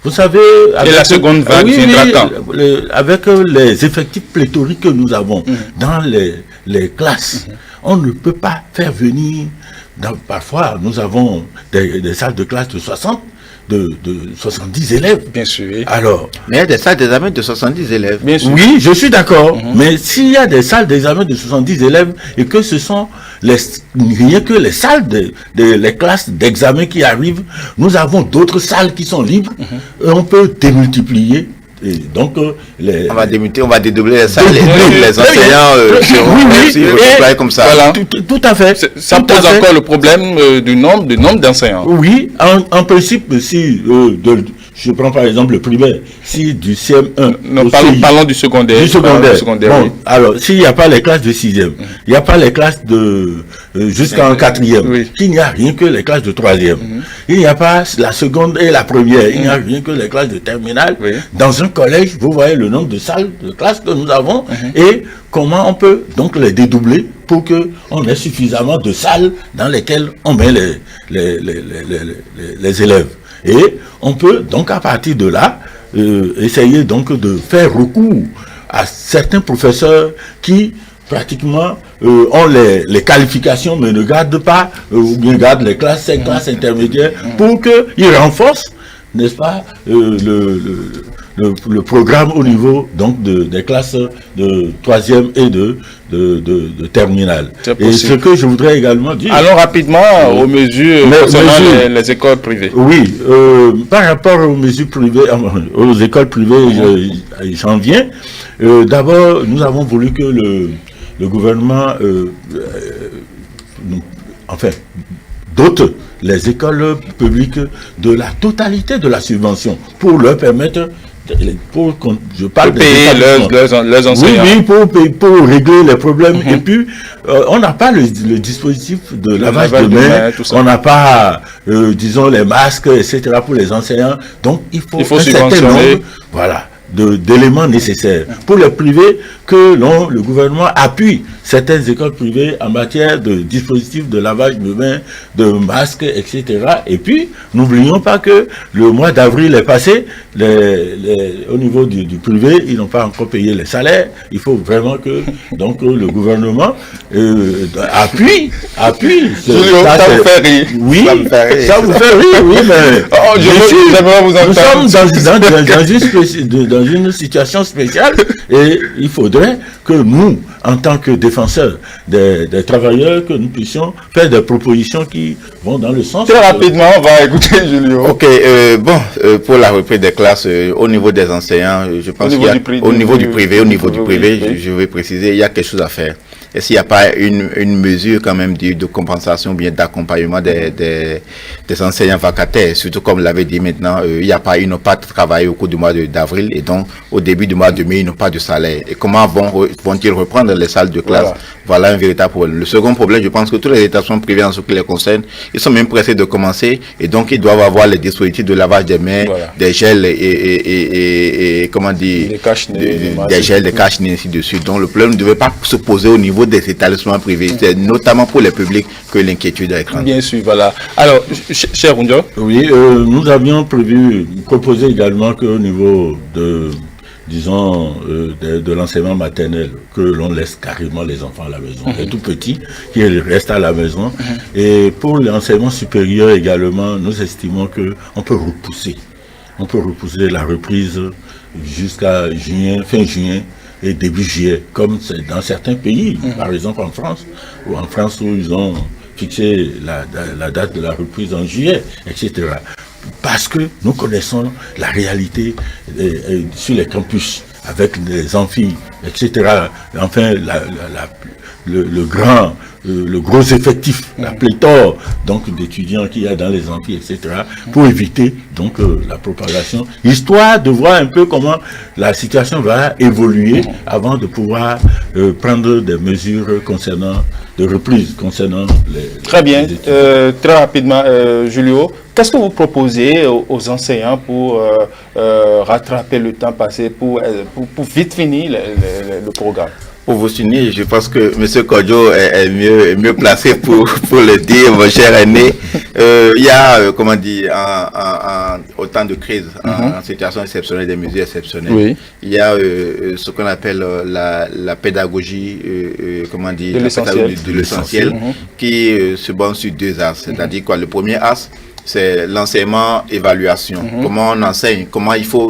Vous savez... Et la seconde vague viendra quand? Avec les effectifs pléthoriques que nous avons dans les classes, on ne peut pas faire venir... Parfois, nous avons des salles de classe de 60, de 70 élèves. Bien sûr. Alors, mais il y a des salles d'examen de 70 élèves. Bien sûr. Oui, je suis d'accord. Mais s'il y a des salles d'examen de 70 élèves et que ce sont rien que les salles les classes d'examen qui arrivent, nous avons d'autres salles qui sont libres et on peut démultiplier. Et donc, on va dédoubler les salles, les enseignants seront comme ça. Voilà. Tout à fait. Ça pose encore le problème du nombre d'enseignants. Oui, en principe, si je prends par exemple le primaire, si du CM1... Non, parlons du secondaire. Du secondaire. Bon, oui. Alors, s'il n'y a pas les classes de 6e, il n'y a pas les classes de jusqu'en 4e, il n'y a rien que les classes de 3e. Il n'y a pas la seconde et la première, il n'y a rien que les classes de terminale. Dans un collège, vous voyez le nombre de salles de classes que nous avons et comment on peut donc les dédoubler pour qu'on ait suffisamment de salles dans lesquelles on met les élèves. Et on peut donc à partir de là essayer donc de faire recours à certains professeurs qui pratiquement ont les qualifications mais ne gardent pas ou bien gardent les classes, ces classes intermédiaires pour qu'ils renforcent, n'est-ce pas, le programme au niveau donc des classes de 3e et de terminale. Et ce que je voudrais également dire... Allons rapidement aux mesures concernant les écoles privées. Oui, par rapport aux mesures privées, aux écoles privées, j'en viens. D'abord, nous avons voulu que le gouvernement, dote les écoles publiques de la totalité de la subvention pour leur permettre je parle de payer leurs enseignants. Oui, pour régler les problèmes. Et puis, on n'a pas le dispositif de lavage de mains, on n'a pas, disons, les masques, etc. pour les enseignants. Donc, il faut un certain nombre, voilà, d'éléments nécessaires. Pour les privés, que le gouvernement appuie certaines écoles privées en matière de dispositifs de lavage de mains, de masques, etc. Et puis, n'oublions pas que le mois d'avril est passé, au niveau du privé, ils n'ont pas encore payé les salaires. Il faut vraiment que donc le gouvernement appuie. Ça vous fait rire. Oui, ça vous fait rire, oui, mais j'aimerais vous entendre. Nous sommes dans une situation spéciale et il faudrait que nous, en tant que défenseurs des travailleurs, que nous puissions faire des propositions qui vont dans le sens... Très rapidement, on va écouter Julio. Ok, pour la reprise des classes, au niveau des enseignants, je pense au niveau du privé, je vais préciser, il y a quelque chose à faire. Et s'il n'y a pas une mesure quand même de compensation, bien d'accompagnement des enseignants vacataires, surtout comme l'avait dit maintenant, ils n'ont pas travaillé au cours du mois d'avril et donc au début du mois de mai, ils n'ont pas de salaire. Et comment vont-ils reprendre les salles de classe? Voilà un véritable problème. Le second problème, je pense que tous les établissements privés en ce qui les concerne, ils sont même pressés de commencer et donc ils doivent avoir les dispositifs de lavage des mains, des gels et comment dire, des gels, des cache-nez, ainsi de suite. Donc le problème ne devait pas se poser au niveau des établissements privés. C'est notamment pour les publics que l'inquiétude est grande. Bien sûr, voilà. Alors, cher Rundio. Oui, nous avions proposé également qu'au niveau de l'enseignement maternel, que l'on laisse carrément les enfants à la maison, les tout petits qui restent à la maison. Et pour l'enseignement supérieur également, nous estimons qu'on peut repousser la reprise jusqu'à fin juin et début juillet, comme c'est dans certains pays, par exemple en France où ils ont fixé la date de la reprise en juillet, etc. parce que nous connaissons la réalité sur les campus, avec les amphis, etc. Enfin, le gros effectif, la pléthore donc d'étudiants qu'il y a dans les amphis, etc., pour éviter donc la propagation, histoire de voir un peu comment la situation va évoluer avant de pouvoir prendre des mesures concernant de reprise concernant les... Très bien. Très rapidement, Julio, qu'est-ce que vous proposez aux enseignants pour rattraper le temps passé, pour vite finir le programme? Pour vous souligner, je pense que M. Kodjo est mieux placé pour le dire, mon cher aîné. Il y a, comment dire, au temps de crise, en situation exceptionnelle, des mesures exceptionnelles, oui. Il y a ce qu'on appelle la pédagogie, comment dire, de l'essentiel, qui se base sur 2 axes. C'est-à-dire quoi? Le premier axe, c'est l'enseignement-évaluation. Comment on enseigne,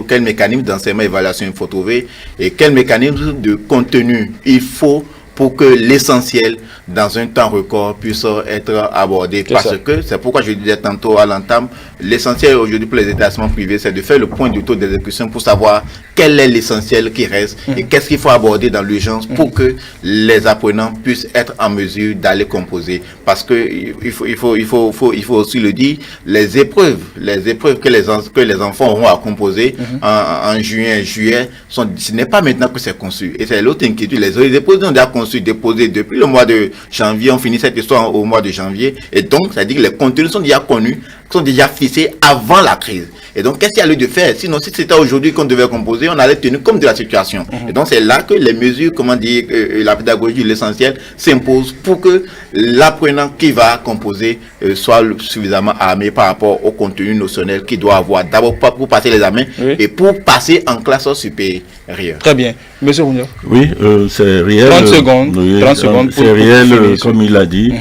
quel mécanisme d'enseignement-évaluation il faut trouver et quel mécanisme de contenu il faut pour que l'essentiel, dans un temps record, puisse être abordé. Parce que, c'est pourquoi je disais tantôt à l'entame, l'essentiel aujourd'hui pour les établissements privés, c'est de faire le point du taux d'exécution pour savoir quel est l'essentiel qui reste et qu'est-ce qu'il faut aborder dans l'urgence pour que les apprenants puissent être en mesure d'aller composer. Parce que, il faut aussi le dire, les épreuves que les enfants auront à composer en juin, juillet, ce n'est pas maintenant que c'est conçu. Et c'est l'autre inquiétude. Les épreuves ont déjà conçu, déposées depuis le mois de janvier, on finit cette histoire au mois de janvier, et donc, c'est-à-dire que les contenus sont déjà connus, sont déjà fixés avant la crise. Et donc, qu'est-ce qu'il y a lieu de faire? Sinon, si c'était aujourd'hui qu'on devait composer, on allait tenir comme de la situation. Et donc, c'est là que les mesures, comment dire, la pédagogie, l'essentiel, s'imposent pour que l'apprenant qui va composer soit suffisamment armé par rapport au contenu notionnel qu'il doit avoir. D'abord, pour passer l'examen et pour passer en classe supérieure. Très bien. Monsieur Rougnon. Oui, c'est réel. 30 secondes. Oui, 30 secondes. C'est réel, comme il l'a dit.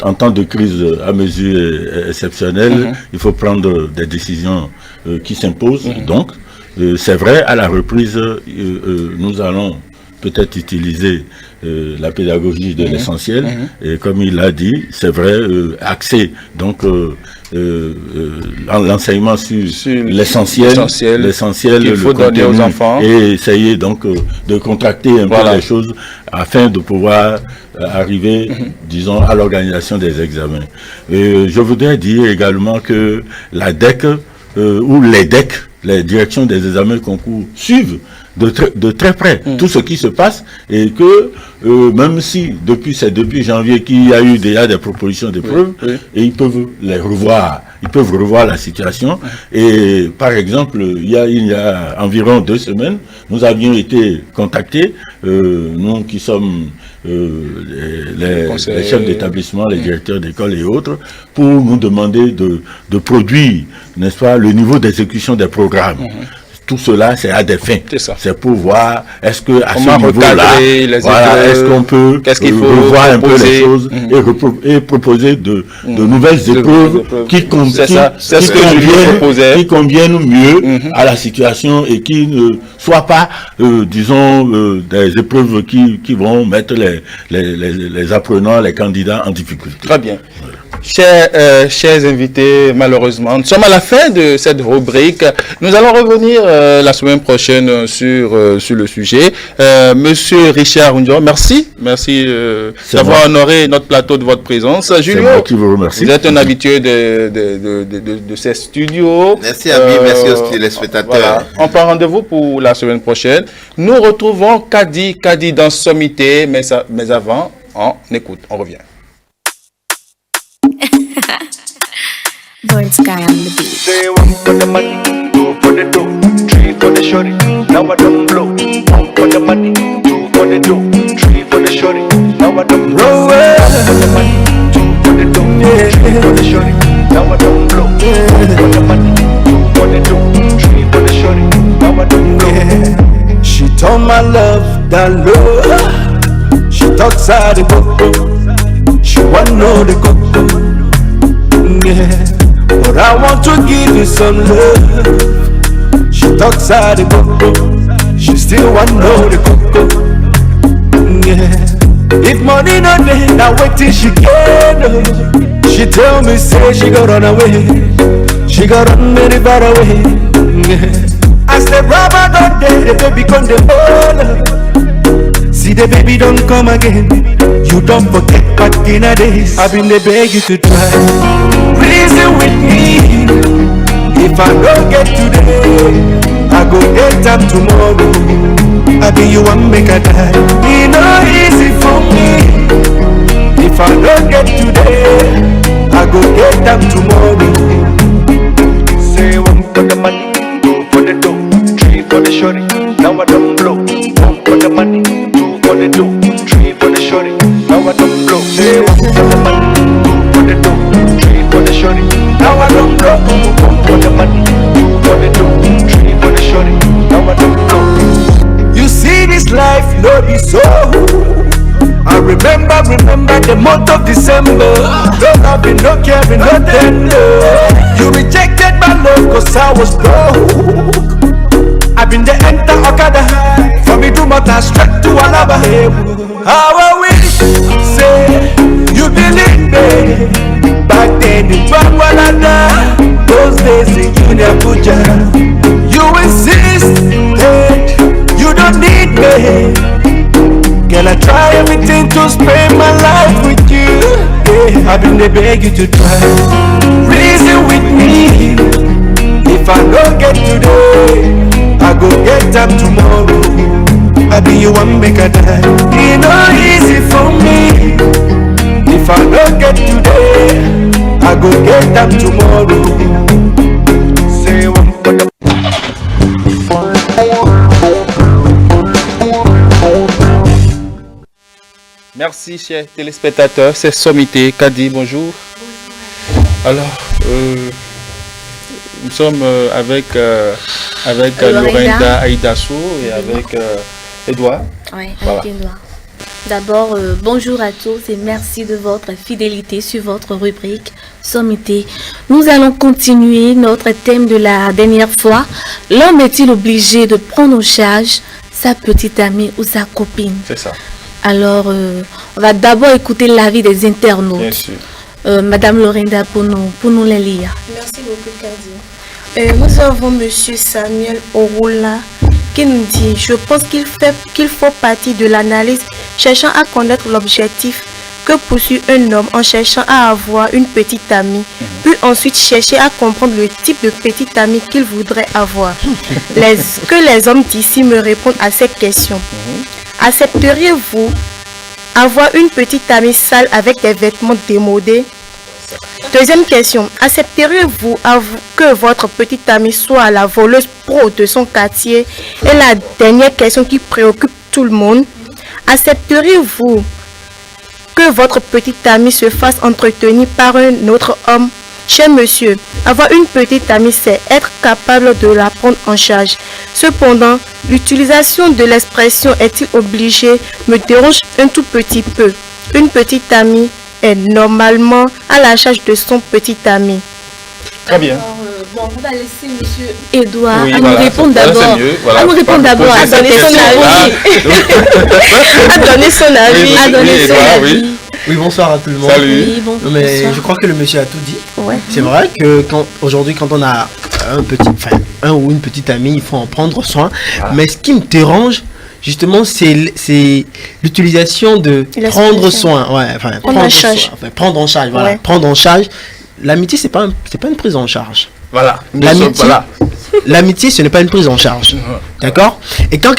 En temps de crise à mesure exceptionnelle, il faut prendre des décisions qui s'imposent. Donc, c'est vrai, à la reprise, nous allons peut-être utiliser la pédagogie de l'essentiel. Et comme il l'a dit, c'est vrai, axer donc l'enseignement sur l'essentiel, qu'il faut donner aux enfants, et essayer donc de contracter un peu les choses afin de pouvoir arriver, disons, à l'organisation des examens. Je voudrais dire également que la DEC ou les DEC, les directions des examens concours, suivent de très près tout ce qui se passe, et que même si depuis janvier qu'il y a eu déjà des propositions d'épreuves, et ils peuvent les revoir, ils peuvent revoir la situation. Et par exemple, il y a environ 2 semaines, nous avions été contactés, nous qui sommes les chefs d'établissement, les directeurs d'école et autres, pour nous demander de produire, n'est-ce pas, le niveau d'exécution des programmes. Tout cela, c'est à des fins. C'est pour voir, est-ce que à ce niveau-là, est-ce qu'on peut revoir un peu les choses et proposer de nouvelles épreuves qui conviennent mieux à la situation et qui ne soient pas, disons, des épreuves qui vont mettre les apprenants, les candidats en difficulté. Très bien. Chers invités, malheureusement, nous sommes à la fin de cette rubrique. Nous allons revenir la semaine prochaine sur le sujet. Monsieur Richard Rougnon, merci d'avoir honoré notre plateau de votre présence. Julio, vous êtes un habitué de ces studios. Merci Ami, merci aux téléspectateurs. Voilà. On prend rendez-vous pour la semaine prochaine. Nous retrouvons Kadi dans Sommité, mais avant, on écoute, on revient. Lord Sky on the beat. Say 1 for the money, 2 for the dough, 3 for the shorty. Now I don't blow. 1 for the money, 2 for the dough, 3 for the shorty. Now I don't blow. 1 for the money, 2 for the dough, 3 for the shorty. Now I don't blow. 1 for the money, 2 for the dough, 3 for the shorty. Now I don't blow. She told my love that love. She talks out the coco. She wanna know the coco. Yeah, but I want to give you some love. She talks out the coco. She still wanna know the coco. Yeah, if money money no day, now wait till she get She tell me say she got run away, she got run very far away. As the rubber don't day, the baby come the ball. See the baby don't come again, you don't forget back in the days. I've been the beg you to try, reason with me. If I don't get today, I go get time tomorrow. I be you want make a die. It no easy for me. If I don't get today, I go get time tomorrow. Say one for the money, two for the dough, three for the shorty. Now I don't blow. One for the money, two for the dough, three for the shorty. Now I don't blow. Say one for the money, two for the dough, three for the shorty. Now I don't blow. One for the money, two for the dough, three for the shorty. Now I don't blow. You see this life, no be so. I remember the month of December. No loving, no caring, no tender. You rejected my love cause I was broke. I've been the enter Okada. For me to matter straight to Alaba. How I wish, say, you believe me. Back then in Bangwalada, those days in Junior Puja. You insist, hey, you don't need me. Girl, I try everything to spend my life with you. Yeah, I've been there beg you to try. Reason with me. If I don't get today, I go get time tomorrow. I be you want make a die. It no easy for me. If I don't get today, I go get time tomorrow. Say one for the Merci, chers téléspectateurs. C'est Sommité. Kadi, bonjour. Alors, nous sommes avec Lorenda Aïdasso et avec Edouard. Oui, Voilà. avec Edouard. D'abord, bonjour à tous et merci de votre fidélité sur votre rubrique Sommité. Nous allons continuer notre thème de la dernière fois. L'homme est-il obligé de prendre en charge sa petite amie ou sa copine? C'est ça. Alors, on va d'abord écouter l'avis des internautes. Bien sûr. Madame Lorenda, pour nous les lire. Merci beaucoup, Kadi. Nous avons Monsieur Samuel Orula qui nous dit: je pense qu'il faut partir de l'analyse cherchant à connaître l'objectif que poursuit un homme en cherchant à avoir une petite amie, puis ensuite chercher à comprendre le type de petite amie qu'il voudrait avoir. Que les hommes d'ici me répondent à cette question. Accepteriez-vous avoir une petite amie sale avec des vêtements démodés? Deuxième question, accepteriez-vous que votre petite amie soit la voleuse pro de son quartier? Et la dernière question qui préoccupe tout le monde, accepteriez-vous que votre petite amie se fasse entretenir par un autre homme? Cher monsieur, avoir une petite amie, c'est être capable de la prendre en charge. Cependant, l'utilisation de l'expression est-il obligé me dérange un tout petit peu. Une petite amie est normalement à la charge de son petit ami. Très bien. Bon, on va laisser monsieur Edouard Oui, à voilà, nous répondre ça, d'abord. c'est mieux, voilà. À nous répondre Pas d'abord, à poser donner cette son question. avis. À donner son avis. Oui, À donner oui, son Edouard, avis. oui. Oui, bonsoir à tout le monde. Salut. Oui, bon, Mais bonsoir. je crois que le monsieur a tout dit. Ouais. C'est vrai que aujourd'hui, quand on a un ou une petite amie, il faut en prendre soin. Mais ce qui me dérange, justement, c'est l'utilisation de prendre soin. Ouais, enfin, prendre en charge. Prendre en charge, voilà. Ouais. Prendre en charge. L'amitié, c'est pas une prise en charge. Voilà. L'amitié, ce n'est pas une prise en charge. D'accord? Et quand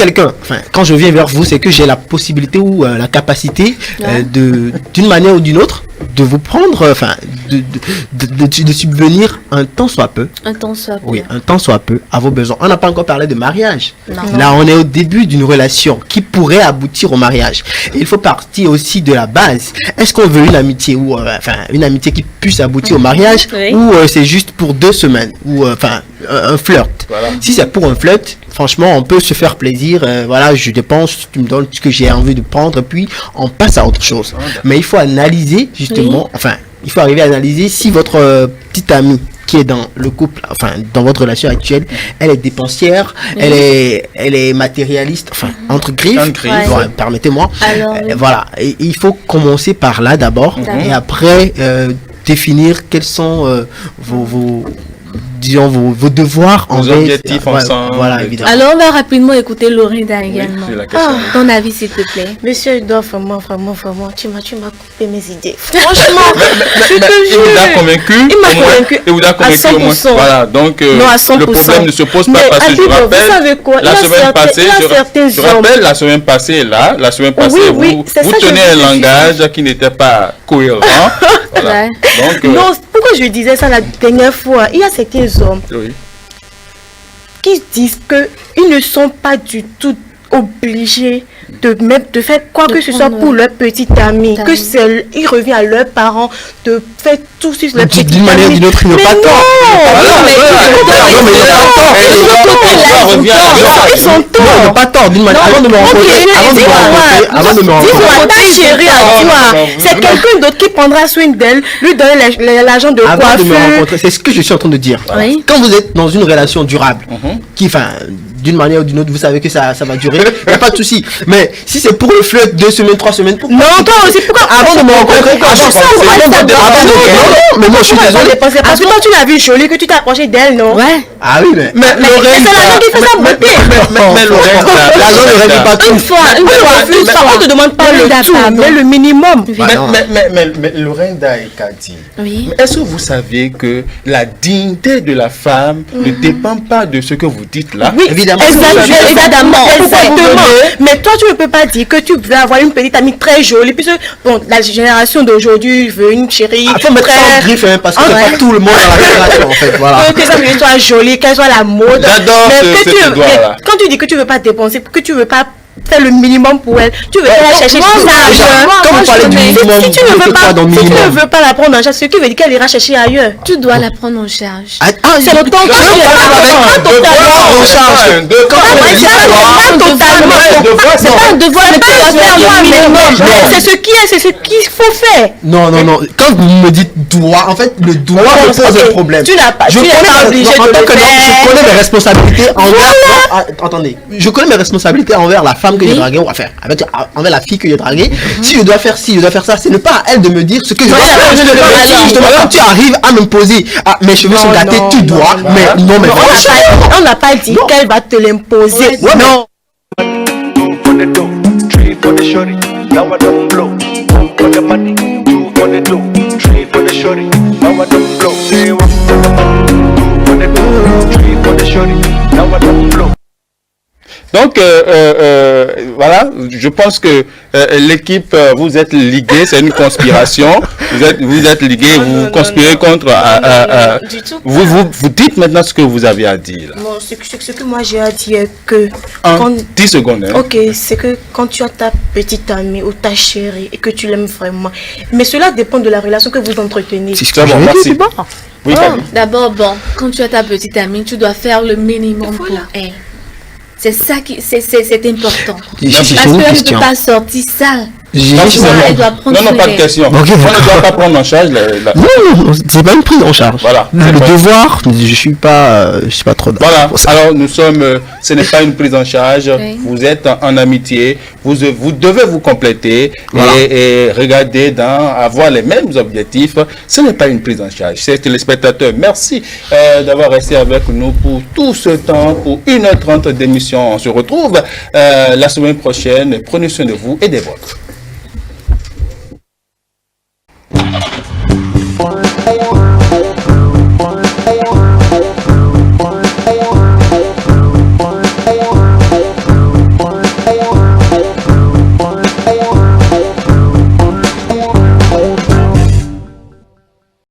quand je viens vers vous, c'est que j'ai la possibilité ou la capacité d'une manière ou d'une autre, de vous prendre, de subvenir un temps soit peu. Un temps soit peu. Oui, un temps soit peu à vos besoins. On n'a pas encore parlé de mariage. Non. Là, on est au début d'une relation qui pourrait aboutir au mariage. Et il faut partir aussi de la base. Est-ce qu'on veut une amitié ou une amitié qui puisse aboutir au mariage, Oui. ou c'est juste pour 2 semaines ou un flirt. Voilà. Si c'est pour un flirt, franchement, on peut se faire plaisir. Voilà, je dépense, tu me donnes ce que j'ai envie de prendre, puis on passe à autre chose. Mais il faut analyser justement, il faut arriver à analyser si votre petite amie qui est dans le couple, enfin dans votre relation actuelle, elle est dépensière, elle est matérialiste, enfin entre griffes, voilà, permettez-moi. Alors, voilà, et il faut commencer par là d'abord et après définir quels sont vos devoirs vos objectifs ensemble. Voilà, évidemment. Alors, on va rapidement écouter Lorinda également. Ton avis, s'il te plaît. Monsieur Edouard, vraiment, tu m'as coupé mes idées. Franchement, je te il jure. vous a convaincu. Il m'a convaincu. Il vous a convaincu au moins. Voilà, donc non, à 100%. le problème ne se pose pas mais parce que je rappelle. Vous savez quoi? La semaine passée, je rappelle la semaine passée, vous tenez un langage qui n'était pas cohérent. Voilà. Donc, non, pourquoi je disais ça la dernière fois? Il y a certains hommes qui disent qu'ils ne sont pas du tout obligés de faire quoi que ce soit pour leur petite amie, que c'est, il revient à leurs parents de faire tout sur leur petite amie. D'une manière ou d'une autre, il n'a pas tort. Ils sont tort. Il n'a pas tort. D'une manière, avant de me rencontrer, chérie à toi, c'est quelqu'un d'autre qui prendra soin d'elle, lui donner l'argent de coiffure. Avant de me rencontrer, c'est ce que je suis en train de dire. Quand vous êtes dans une relation durable, qui, enfin, d'une manière ou d'une autre, vous savez que ça va durer, il n'y a pas de souci. Mais si c'est pour le flirt 2 semaines, 3 semaines, pourquoi? Non, toi aussi, pourquoi? Avant de me rencontrer, mais moi je suis désolé. Parce que toi tu l'as vu jolie, que tu t'es approché d'elle, non? Ouais. Ah oui, mais c'est l'argent qui fait sa beauté. Mais l'argent ne règle pas tout. Une fois, on te demande pas le tout, mais le minimum. Mais Lorinda et Cathy, est-ce que vous savez que la dignité de la femme ne dépend pas de ce que vous dites là? Oui, évidemment. Mais toi, tu ne peux pas dire que tu veux avoir une petite amie très jolie, puisque bon, la génération d'aujourd'hui veut une chérie. Il faut mettre ça en griffe, parce que c'est pas tout le monde dans la génération, en fait. Voilà. Que sa fille soit jolie, qu'elle soit la mode. J'adore quand tu dis que tu veux pas dépenser, que tu veux pas faire le minimum pour elle, tu veux aller chercher Quand vous parlez du minimum, si tu ne veux pas la prendre en charge, ce qui veut dire qu'elle ira chercher ailleurs. Tu dois la prendre en charge. C'est le temps que c'est pas un devoir, mais tu dois faire le minimum. C'est ce qu'il faut faire. Non. Quand vous me dites doigt, en fait, le doigt me pose un problème. Tu n'es pas obligé de le faire. Je connais mes responsabilités envers. Attendez, je connais mes responsabilités envers la femme que j'ai draguée, envers la fille que j'ai draguée. Si je dois faire ci, je dois faire ça, ce n'est pas à elle de me dire ce que je dois faire. Quand tu arrives à me poser, mes cheveux sont gâtés, tu dois, mais non, mais on n'a pas dit qu'elle va te l'imposer. Non. Donc, voilà, je pense que l'équipe, vous êtes ligués, c'est une conspiration. Vous êtes ligués, vous conspirez contre. Vous dites maintenant ce que vous avez à dire. Non, ce que moi j'ai à dire est que. 10 secondes. Hein. Ok, c'est que quand tu as ta petite amie ou ta chérie et que tu l'aimes vraiment, mais cela dépend de la relation que vous entretenez. C'est bon, merci. Oui, d'abord, quand tu as ta petite amie, tu dois faire le minimum pour elle. C'est ça qui c'est important. Parce qu'elle ne peut pas sortir sale. Elle doit prendre non, pas de question. On ne doit pas prendre en charge. Non, c'est pas une prise en charge. Voilà. Le devoir, je suis pas trop d'accord. Voilà. Alors nous sommes, ce n'est pas une prise en charge. Oui. Vous êtes en amitié. Vous devez vous compléter et regarder avoir les mêmes objectifs. Ce n'est pas une prise en charge. C'est téléspectateurs. Merci d'avoir resté avec nous pour tout ce temps, pour 1h30 d'émission. On se retrouve la semaine prochaine. Prenez soin de vous et des vôtres.